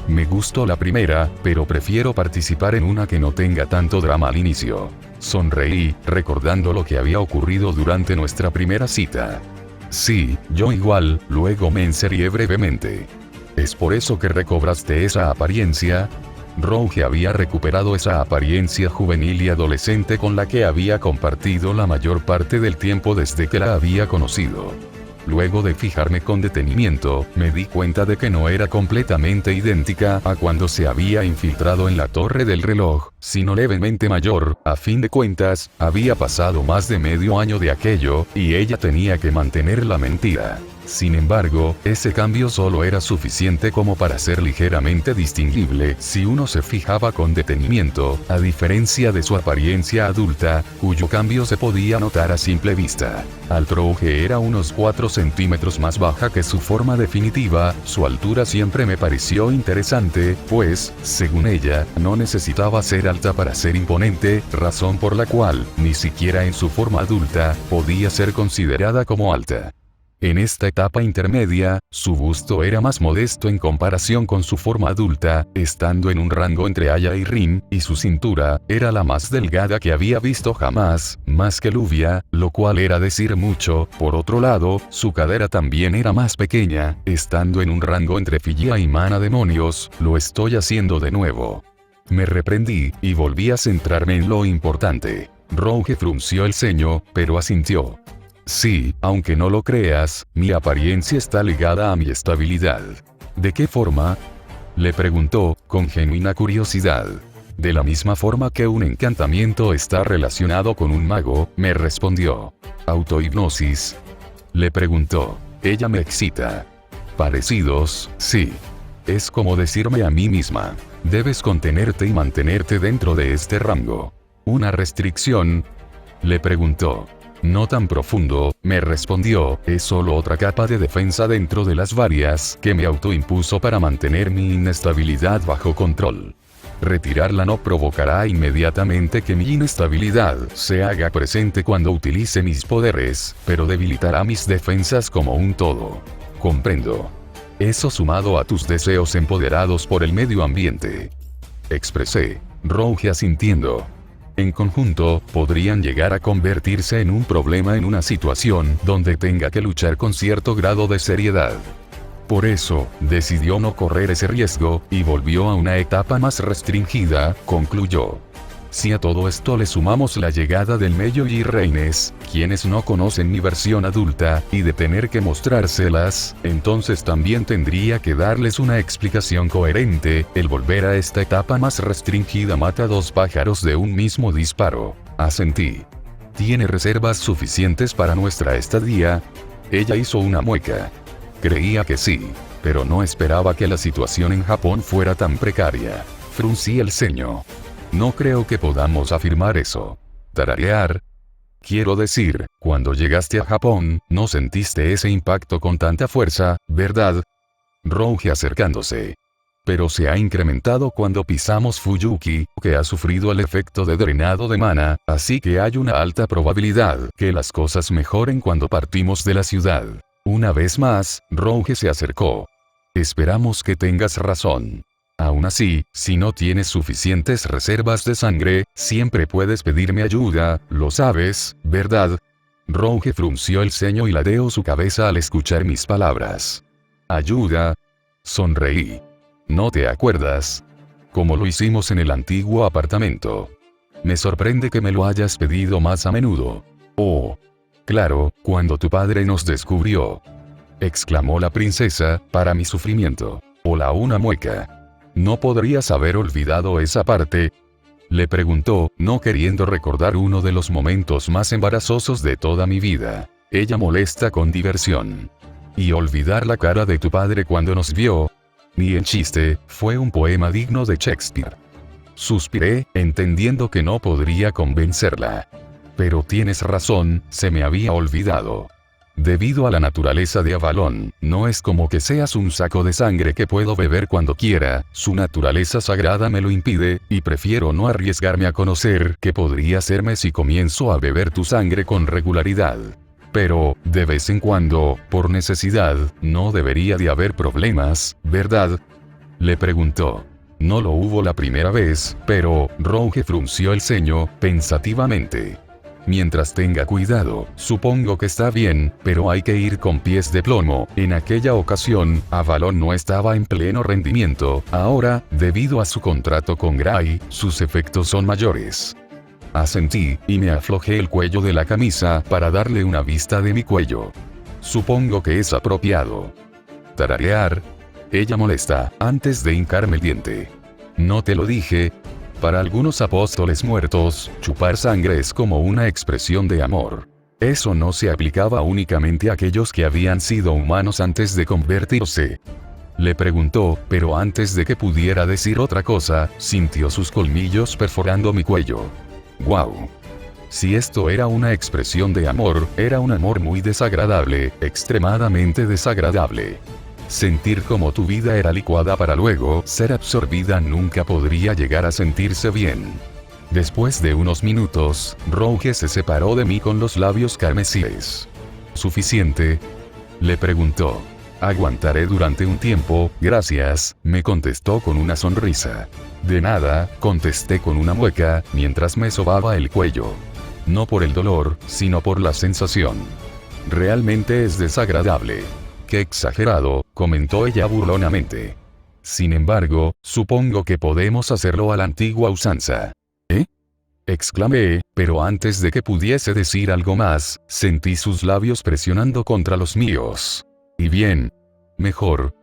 Me gustó la primera, pero prefiero participar en una que no tenga tanto drama al inicio. Sonreí, recordando lo que había ocurrido durante nuestra primera cita. Sí, yo igual, luego me enserié brevemente. ¿Es por eso que recobraste esa apariencia? Rouge había recuperado esa apariencia juvenil y adolescente con la que había compartido la mayor parte del tiempo desde que la había conocido. Luego de fijarme con detenimiento, me di cuenta de que no era completamente idéntica a cuando se había infiltrado en la torre del reloj, sino levemente mayor. A fin de cuentas, había pasado más de medio año de aquello, y ella tenía que mantener la mentira. Sin embargo, ese cambio solo era suficiente como para ser ligeramente distinguible si uno se fijaba con detenimiento, a diferencia de su apariencia adulta, cuyo cambio se podía notar a simple vista. Rouge era unos 4 centímetros más baja que su forma definitiva. Su altura siempre me pareció interesante, pues, según ella, no necesitaba ser alta para ser imponente, razón por la cual, ni siquiera en su forma adulta, podía ser considerada como alta. En esta etapa intermedia, su busto era más modesto en comparación con su forma adulta, estando en un rango entre Aya y Rin, y su cintura era la más delgada que había visto jamás, más que Luvia, lo cual era decir mucho. Por otro lado, su cadera también era más pequeña, estando en un rango entre Figia y Mana Demonios. Lo estoy haciendo de nuevo. Me reprendí, y volví a centrarme en lo importante. Rouge frunció el ceño, pero asintió. Sí, aunque no lo creas, mi apariencia está ligada a mi estabilidad. ¿De qué forma? Le preguntó, con genuina curiosidad. De la misma forma que un encantamiento está relacionado con un mago, me respondió. ¿Autohipnosis? Le preguntó. Ella me excita. Parecidos, sí. Es como decirme a mí misma. Debes contenerte y mantenerte dentro de este rango. ¿Una restricción? Le preguntó. No tan profundo, me respondió, es solo otra capa de defensa dentro de las varias que me autoimpuso para mantener mi inestabilidad bajo control. Retirarla no provocará inmediatamente que mi inestabilidad se haga presente cuando utilice mis poderes, pero debilitará mis defensas como un todo. Comprendo. Eso sumado a tus deseos empoderados por el medio ambiente. Expresé, Rouge asintiendo. En conjunto, podrían llegar a convertirse en un problema en una situación donde tenga que luchar con cierto grado de seriedad. Por eso, decidió no correr ese riesgo, y volvió a una etapa más restringida, concluyó. Si a todo esto le sumamos la llegada del Meiji Reines, quienes no conocen mi versión adulta, y de tener que mostrárselas, entonces también tendría que darles una explicación coherente. El volver a esta etapa más restringida mata dos pájaros de un mismo disparo. Asentí. ¿Tiene reservas suficientes para nuestra estadía? Ella hizo una mueca. Creía que sí, pero no esperaba que la situación en Japón fuera tan precaria. Fruncí el ceño. No creo que podamos afirmar eso. Tararear. Quiero decir, cuando llegaste a Japón, no sentiste ese impacto con tanta fuerza, ¿verdad? Rouge acercándose. Pero se ha incrementado cuando pisamos Fuyuki, que ha sufrido el efecto de drenado de mana, así que hay una alta probabilidad que las cosas mejoren cuando partimos de la ciudad. Una vez más, Rouge se acercó. Esperamos que tengas razón. Aún así, si no tienes suficientes reservas de sangre, siempre puedes pedirme ayuda, lo sabes, ¿verdad? Rouge frunció el ceño y ladeó su cabeza al escuchar mis palabras. ¿Ayuda? Sonreí. ¿No te acuerdas? Como lo hicimos en el antiguo apartamento. Me sorprende que me lo hayas pedido más a menudo. Oh. Claro, cuando tu padre nos descubrió. Exclamó la princesa, para mi sufrimiento. Hola, una mueca. ¿No podrías haber olvidado esa parte? Le preguntó, no queriendo recordar uno de los momentos más embarazosos de toda mi vida. Ella molesta con diversión. Y olvidar la cara de tu padre cuando nos vio. Ni en chiste, fue un poema digno de Shakespeare. Suspiré, entendiendo que no podría convencerla. Pero tienes razón, se me había olvidado. Debido a la naturaleza de Avalon, no es como que seas un saco de sangre que puedo beber cuando quiera, su naturaleza sagrada me lo impide, y prefiero no arriesgarme a conocer qué podría hacerme si comienzo a beber tu sangre con regularidad. Pero, de vez en cuando, por necesidad, no debería de haber problemas, ¿verdad? Le preguntó. No lo hubo la primera vez, pero, Rouge frunció el ceño, pensativamente. Mientras tenga cuidado, supongo que está bien, pero hay que ir con pies de plomo. En aquella ocasión, Avalon no estaba en pleno rendimiento, ahora, debido a su contrato con Gray, sus efectos son mayores. Asentí, y me aflojé el cuello de la camisa para darle una vista de mi cuello. Supongo que es apropiado. Tararear. Ella molesta, antes de hincarme el diente. No te lo dije. Para algunos apóstoles muertos, chupar sangre es como una expresión de amor. Eso no se aplicaba únicamente a aquellos que habían sido humanos antes de convertirse. Le preguntó, pero antes de que pudiera decir otra cosa, sintió sus colmillos perforando mi cuello. ¡Guau! Si esto era una expresión de amor, era un amor muy desagradable, extremadamente desagradable. Sentir como tu vida era licuada para luego ser absorbida nunca podría llegar a sentirse bien. Después de unos minutos, Rouge se separó de mí con los labios carmesíes. ¿Suficiente? Le preguntó. Aguantaré durante un tiempo, gracias, me contestó con una sonrisa. De nada, contesté con una mueca, mientras me sobaba el cuello. No por el dolor, sino por la sensación. Realmente es desagradable. Qué exagerado, comentó ella burlonamente. Sin embargo, supongo que podemos hacerlo a la antigua usanza. ¿Eh? Exclamé, pero antes de que pudiese decir algo más, sentí sus labios presionando contra los míos. ¿Y bien? ¿Mejor?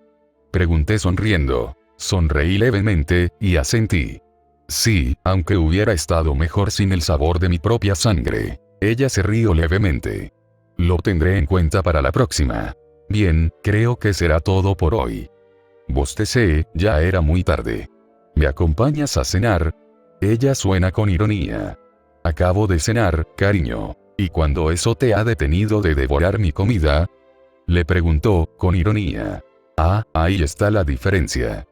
Pregunté sonriendo. Sonreí levemente, y asentí. Sí, aunque hubiera estado mejor sin el sabor de mi propia sangre. Ella se rió levemente. Lo tendré en cuenta para la próxima. Bien, creo que será todo por hoy. Bostecé, ya era muy tarde. ¿Me acompañas a cenar? Ella suena con ironía. Acabo de cenar, cariño. ¿Y cuando eso te ha detenido de devorar mi comida? Le preguntó, con ironía. Ah, ahí está la diferencia.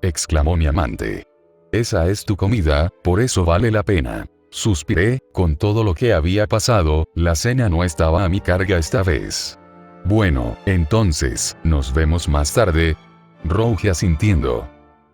Exclamó mi amante. Esa es tu comida, por eso vale la pena. Suspiré, con todo lo que había pasado, la cena no estaba a mi carga esta vez. Bueno, entonces, nos vemos más tarde. Rouge asintiendo.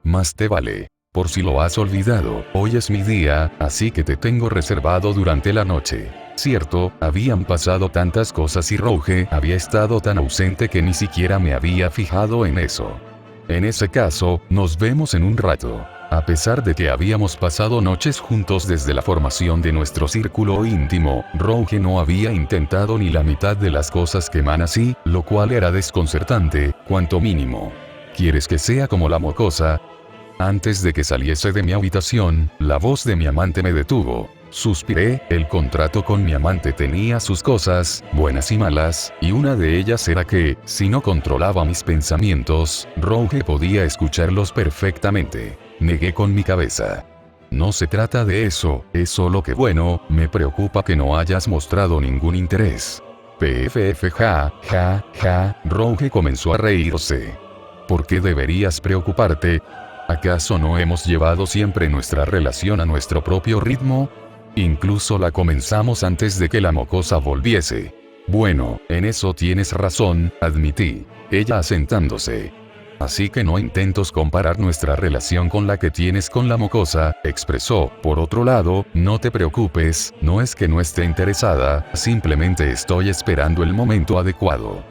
Más te vale. Por si lo has olvidado, hoy es mi día, así que te tengo reservado durante la noche. Cierto, habían pasado tantas cosas y Rouge había estado tan ausente que ni siquiera me había fijado en eso. En ese caso, nos vemos en un rato. A pesar de que habíamos pasado noches juntos desde la formación de nuestro círculo íntimo, Rouge no había intentado ni la mitad de las cosas que Man hacía, lo cual era desconcertante, cuanto mínimo. ¿Quieres que sea como la mocosa? Antes de que saliese de mi habitación, la voz de mi amante me detuvo. Suspiré, el contrato con mi amante tenía sus cosas, buenas y malas, y una de ellas era que, si no controlaba mis pensamientos, Rouge podía escucharlos perfectamente. Negué con mi cabeza. No se trata de eso, es solo que bueno, me preocupa que no hayas mostrado ningún interés. PFF ja, ja, ja, Rouge comenzó a reírse. ¿Por qué deberías preocuparte? ¿Acaso no hemos llevado siempre nuestra relación a nuestro propio ritmo? Incluso la comenzamos antes de que la mocosa volviese. Bueno, en eso tienes razón, admití. Ella asentándose. Así que no intentos comparar nuestra relación con la que tienes con la mocosa, expresó. Por otro lado, no te preocupes, no es que no esté interesada, simplemente estoy esperando el momento adecuado.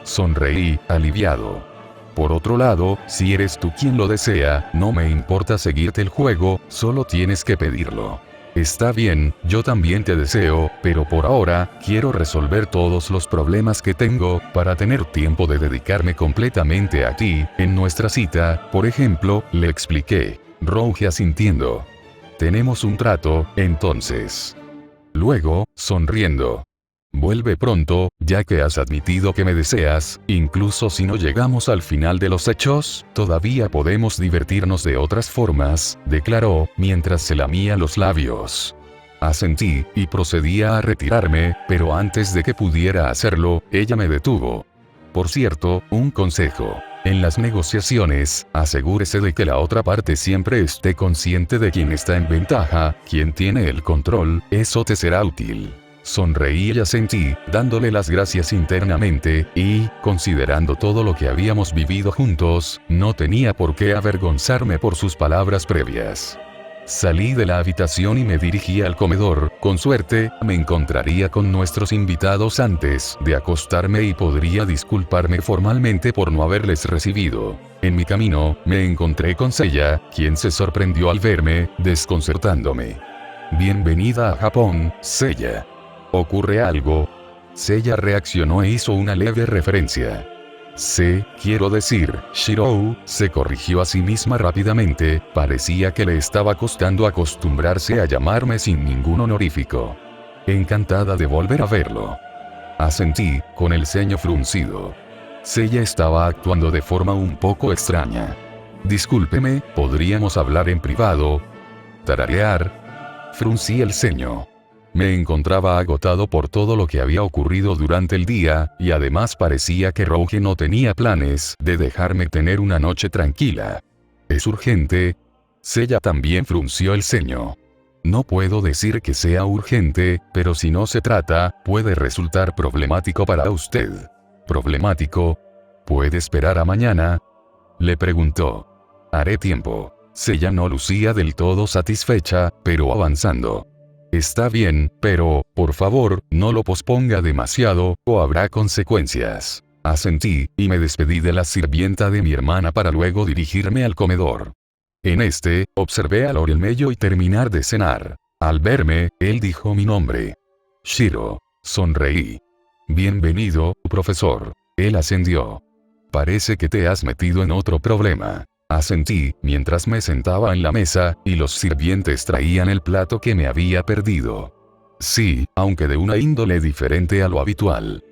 Sonreí, aliviado. Por otro lado, si eres tú quien lo desea, no me importa seguirte el juego, solo tienes que pedirlo. Está bien, yo también te deseo, pero por ahora, quiero resolver todos los problemas que tengo, para tener tiempo de dedicarme completamente a ti. En nuestra cita, por ejemplo, le expliqué. Rouge asintiendo. Tenemos un trato, entonces. Luego, sonriendo. Vuelve pronto, ya que has admitido que me deseas, incluso si no llegamos al final de los hechos, todavía podemos divertirnos de otras formas, declaró, mientras se lamía los labios. Asentí, y procedía a retirarme, pero antes de que pudiera hacerlo, ella me detuvo. Por cierto, un consejo. En las negociaciones, asegúrese de que la otra parte siempre esté consciente de quién está en ventaja, quién tiene el control, eso te será útil. Sonreí y asentí, dándole las gracias internamente, y, considerando todo lo que habíamos vivido juntos, no tenía por qué avergonzarme por sus palabras previas. Salí de la habitación y me dirigí al comedor. Con suerte, me encontraría con nuestros invitados antes de acostarme y podría disculparme formalmente por no haberles recibido. En mi camino, me encontré con Seiya, quien se sorprendió al verme, desconcertándome. Bienvenida a Japón, Seiya. ¿Ocurre algo? Seiya reaccionó e hizo una leve referencia. Quiero decir, Shirou, se corrigió a sí misma rápidamente, parecía que le estaba costando acostumbrarse a llamarme sin ningún honorífico. Encantada de volver a verlo. Asentí, con el ceño fruncido. Seiya estaba actuando de forma un poco extraña. Discúlpeme, ¿podríamos hablar en privado? Tararear. Fruncí el ceño. Me encontraba agotado por todo lo que había ocurrido durante el día, y además parecía que Rouge no tenía planes de dejarme tener una noche tranquila. ¿Es urgente? Seiya también frunció el ceño. No puedo decir que sea urgente, pero si no se trata, puede resultar problemático para usted. ¿Problemático? ¿Puede esperar a mañana? Le preguntó. Haré tiempo. Seiya no lucía del todo satisfecha, pero avanzando. Está bien, pero, por favor, no lo posponga demasiado, o habrá consecuencias. Asentí, y me despedí de la sirvienta de mi hermana para luego dirigirme al comedor. Observé a Lord Mello y terminar de cenar. Al verme, él dijo mi nombre. Shiro. Sonreí. Bienvenido, profesor. Él ascendió. Parece que te has metido en otro problema. Asentí, mientras me sentaba en la mesa, y los sirvientes traían el plato que me había perdido. Sí, aunque de una índole diferente a lo habitual.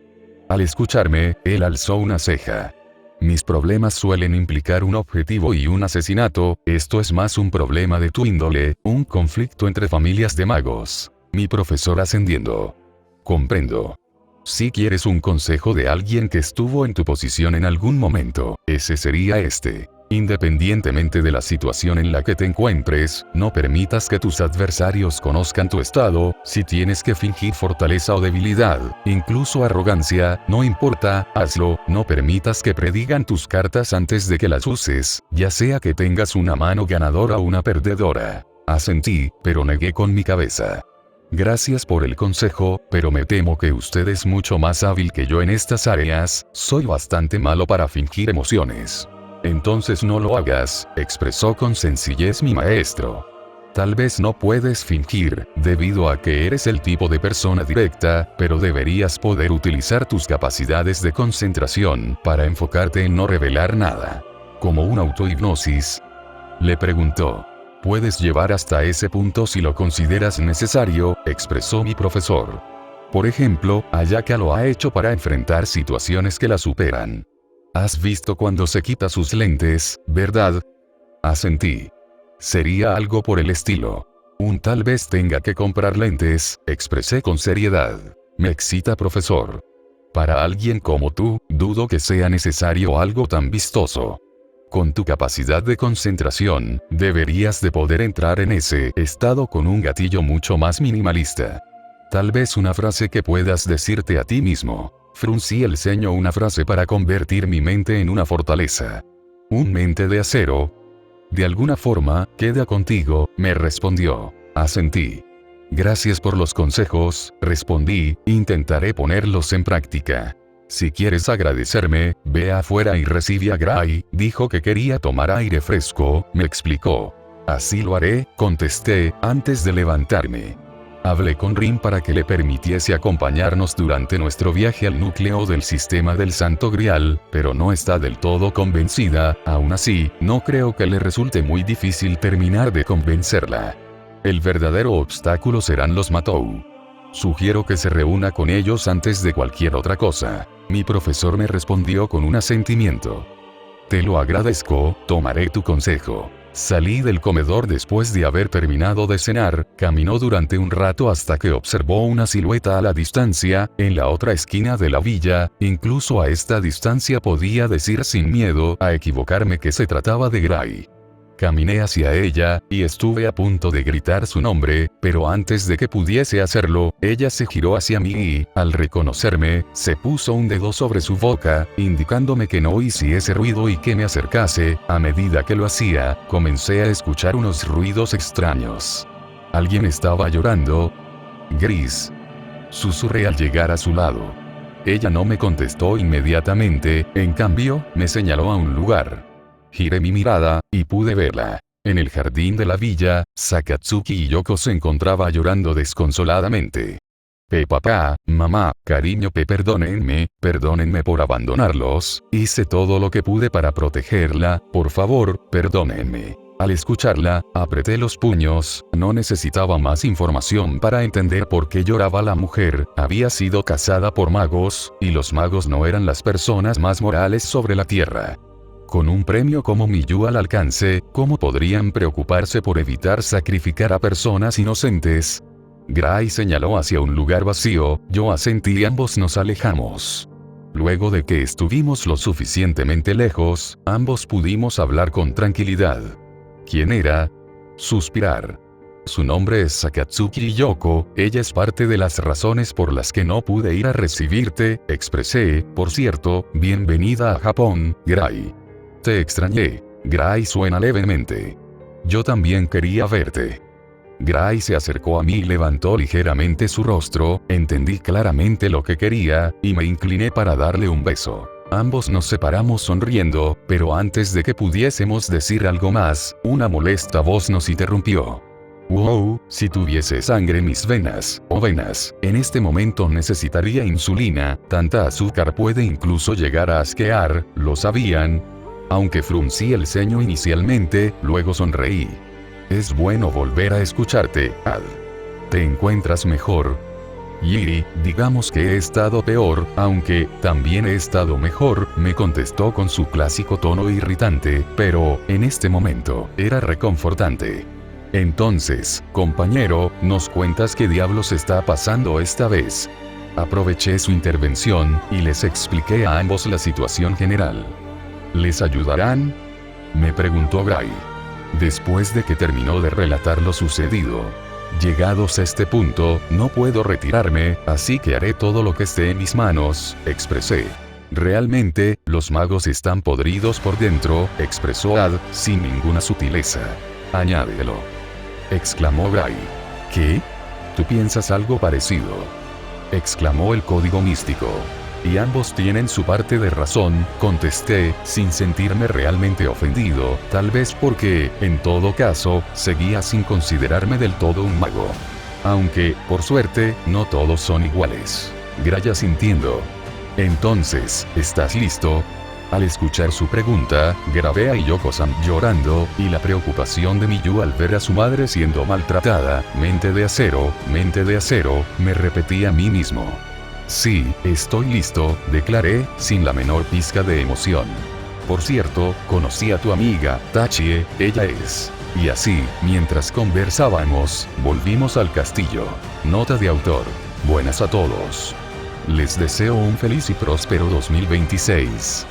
Al escucharme, él alzó una ceja. Mis problemas suelen implicar un objetivo y un asesinato, esto es más un problema de tu índole, un conflicto entre familias de magos. Mi profesor ascendiendo. Comprendo. Si quieres un consejo de alguien que estuvo en tu posición en algún momento, ese sería este. Independientemente de la situación en la que te encuentres, no permitas que tus adversarios conozcan tu estado, si tienes que fingir fortaleza o debilidad, incluso arrogancia, no importa, hazlo, no permitas que predigan tus cartas antes de que las uses, ya sea que tengas una mano ganadora o una perdedora. Asentí, pero negué con mi cabeza. Gracias por el consejo, pero me temo que usted es mucho más hábil que yo en estas áreas, soy bastante malo para fingir emociones. Entonces no lo hagas, expresó con sencillez mi maestro. Tal vez no puedes fingir, debido a que eres el tipo de persona directa, pero deberías poder utilizar tus capacidades de concentración para enfocarte en no revelar nada. ¿Como una autohipnosis? Le preguntó. Puedes llevar hasta ese punto si lo consideras necesario, expresó mi profesor. Por ejemplo, Ayaka lo ha hecho para enfrentar situaciones que la superan. Has visto cuando se quita sus lentes, ¿verdad? Asentí. Sería algo por el estilo. Tal vez tenga que comprar lentes, expresé con seriedad. Me excita, profesor. Para alguien como tú, dudo que sea necesario algo tan vistoso. Con tu capacidad de concentración, deberías de poder entrar en ese estado con un gatillo mucho más minimalista. Tal vez una frase que puedas decirte a ti mismo. Fruncí el ceño, una frase para convertir mi mente en una fortaleza. ¿Un mente de acero? De alguna forma, queda contigo, me respondió. Asentí. Gracias por los consejos, respondí, intentaré ponerlos en práctica. Si quieres agradecerme, ve afuera y recibe a Gray, dijo que quería tomar aire fresco, me explicó. Así lo haré, contesté, antes de levantarme. Hablé con Rin para que le permitiese acompañarnos durante nuestro viaje al núcleo del sistema del Santo Grial, pero no está del todo convencida, aún así, no creo que le resulte muy difícil terminar de convencerla. El verdadero obstáculo serán los Matou. Sugiero que se reúna con ellos antes de cualquier otra cosa. Mi profesor me respondió con un asentimiento. Te lo agradezco, tomaré tu consejo. Salí del comedor después de haber terminado de cenar, caminó durante un rato hasta que observó una silueta a la distancia, en la otra esquina de la villa, incluso a esta distancia podía decir sin miedo a equivocarme que se trataba de Gray. Caminé hacia ella, y estuve a punto de gritar su nombre, pero antes de que pudiese hacerlo, ella se giró hacia mí y, al reconocerme, se puso un dedo sobre su boca, indicándome que no hiciese ruido y que me acercase. A medida que lo hacía, comencé a escuchar unos ruidos extraños. ¿Alguien estaba llorando? Gris. Susurré al llegar a su lado. Ella no me contestó inmediatamente, en cambio, me señaló a un lugar. Giré mi mirada, y pude verla. En el jardín de la villa, Sakatsuki y Yoko se encontraba llorando desconsoladamente. Papá, mamá, cariño, perdónenme por abandonarlos, hice todo lo que pude para protegerla, por favor, perdónenme. Al escucharla, apreté los puños, no necesitaba más información para entender por qué lloraba la mujer, había sido casada por magos, y los magos no eran las personas más morales sobre la tierra. Con un premio como Miyu al alcance, ¿cómo podrían preocuparse por evitar sacrificar a personas inocentes? Gray señaló hacia un lugar vacío, yo asentí y ambos nos alejamos. Luego de que estuvimos lo suficientemente lejos, ambos pudimos hablar con tranquilidad. ¿Quién era? Suspirar. Su nombre es Sakatsuki Yoko, ella es parte de las razones por las que no pude ir a recibirte, expresé, por cierto, bienvenida a Japón, Gray. Te extrañé. Gray suena levemente. Yo también quería verte. Gray se acercó a mí y levantó ligeramente su rostro, entendí claramente lo que quería, y me incliné para darle un beso. Ambos nos separamos sonriendo, pero antes de que pudiésemos decir algo más, una molesta voz nos interrumpió. Wow, si tuviese sangre en mis venas, o venas, en este momento necesitaría insulina, tanta azúcar puede incluso llegar a asquear, ¿lo sabían? Aunque fruncí el ceño inicialmente, luego sonreí. Es bueno volver a escucharte, Ad. ¿Te encuentras mejor? Yiri, digamos que he estado peor, aunque también he estado mejor, me contestó con su clásico tono irritante, pero, en este momento, era reconfortante. Entonces, compañero, ¿nos cuentas qué diablos está pasando esta vez? Aproveché su intervención, y les expliqué a ambos la situación general. ¿Les ayudarán?, me preguntó Gray. Después de que terminó de relatar lo sucedido. Llegados a este punto, no puedo retirarme, así que haré todo lo que esté en mis manos, expresé. Realmente, los magos están podridos por dentro, expresó Ad, sin ninguna sutileza. Añádelo, exclamó Gray. ¿Qué? ¿Tú piensas algo parecido?, exclamó el código místico. Y ambos tienen su parte de razón, contesté, sin sentirme realmente ofendido, tal vez porque, en todo caso, seguía sin considerarme del todo un mago. Aunque, por suerte, no todos son iguales. Gray asintiendo. Entonces, ¿estás listo? Al escuchar su pregunta, grabé a Yoko-san llorando, y la preocupación de Miyu al ver a su madre siendo maltratada, mente de acero, me repetí a mí mismo. Sí, estoy listo, declaré, sin la menor pizca de emoción. Por cierto, conocí a tu amiga, Tachie, ella es. Y así, mientras conversábamos, volvimos al castillo. Nota de autor. Buenas a todos. Les deseo un feliz y próspero 2026.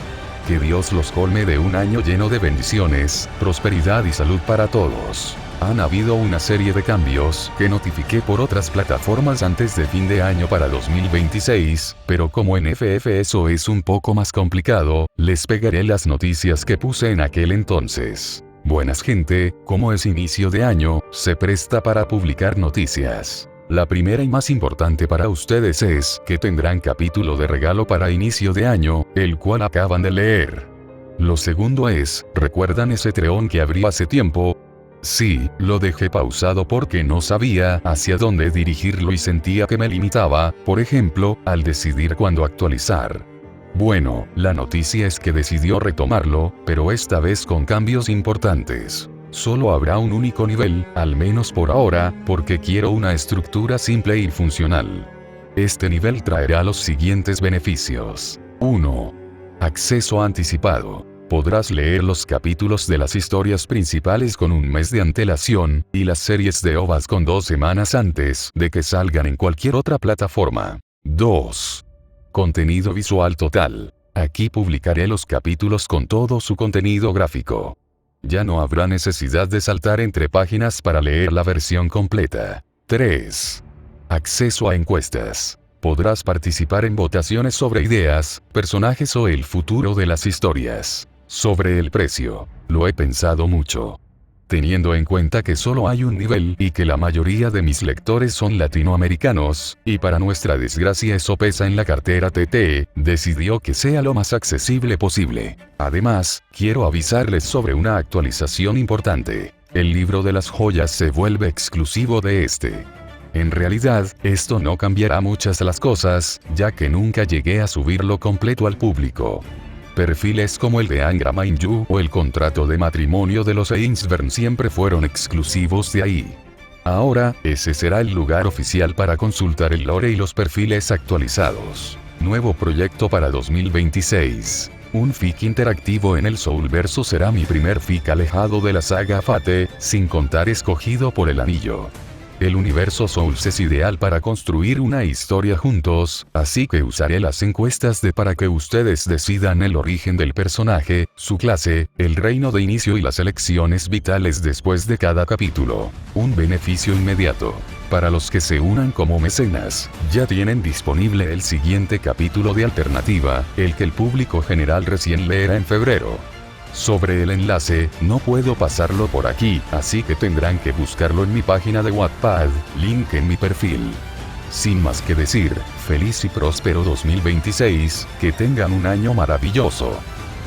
Que Dios los colme de un año lleno de bendiciones, prosperidad y salud para todos. Han habido una serie de cambios que notifiqué por otras plataformas antes de fin de año para 2026, pero como en FF eso es un poco más complicado, les pegaré las noticias que puse en aquel entonces. Buenas gente, como es inicio de año, se presta para publicar noticias. La primera y más importante para ustedes es que tendrán capítulo de regalo para inicio de año, el cual acaban de leer. Lo segundo es, ¿recuerdan ese treón que abrió hace tiempo? Sí, lo dejé pausado porque no sabía hacia dónde dirigirlo y sentía que me limitaba, por ejemplo, al decidir cuándo actualizar. Bueno, la noticia es que decidió retomarlo, pero esta vez con cambios importantes. Solo habrá un único nivel, al menos por ahora, porque quiero una estructura simple y funcional. Este nivel traerá los siguientes beneficios. 1. Acceso anticipado. Podrás leer los capítulos de las historias principales con un mes de antelación, y las series de OVAs con 2 semanas antes de que salgan en cualquier otra plataforma. 2. Contenido visual total. Aquí publicaré los capítulos con todo su contenido gráfico. Ya no habrá necesidad de saltar entre páginas para leer la versión completa. 3. Acceso a encuestas. Podrás participar en votaciones sobre ideas, personajes o el futuro de las historias. Sobre el precio. Lo he pensado mucho. Teniendo en cuenta que solo hay un nivel y que la mayoría de mis lectores son latinoamericanos, y para nuestra desgracia eso pesa en la cartera TT, decidió que sea lo más accesible posible. Además, quiero avisarles sobre una actualización importante. El libro de las joyas se vuelve exclusivo de este. En realidad, esto no cambiará muchas las cosas, ya que nunca llegué a subirlo completo al público. Perfiles como el de Angra Mainyu o el contrato de matrimonio de los Ainsburn siempre fueron exclusivos de ahí. Ahora, ese será el lugar oficial para consultar el lore y los perfiles actualizados. Nuevo proyecto para 2026. Un fic interactivo en el Soulverso será mi primer fic alejado de la saga Fate, sin contar escogido por el anillo. El universo Souls es ideal para construir una historia juntos, así que usaré las encuestas para que ustedes decidan el origen del personaje, su clase, el reino de inicio y las elecciones vitales después de cada capítulo. Un beneficio inmediato. Para los que se unan como mecenas, ya tienen disponible el siguiente capítulo de alternativa, el que el público general recién leerá en febrero. Sobre el enlace, no puedo pasarlo por aquí, así que tendrán que buscarlo en mi página de Wattpad, link en mi perfil. Sin más que decir, feliz y próspero 2026, que tengan un año maravilloso.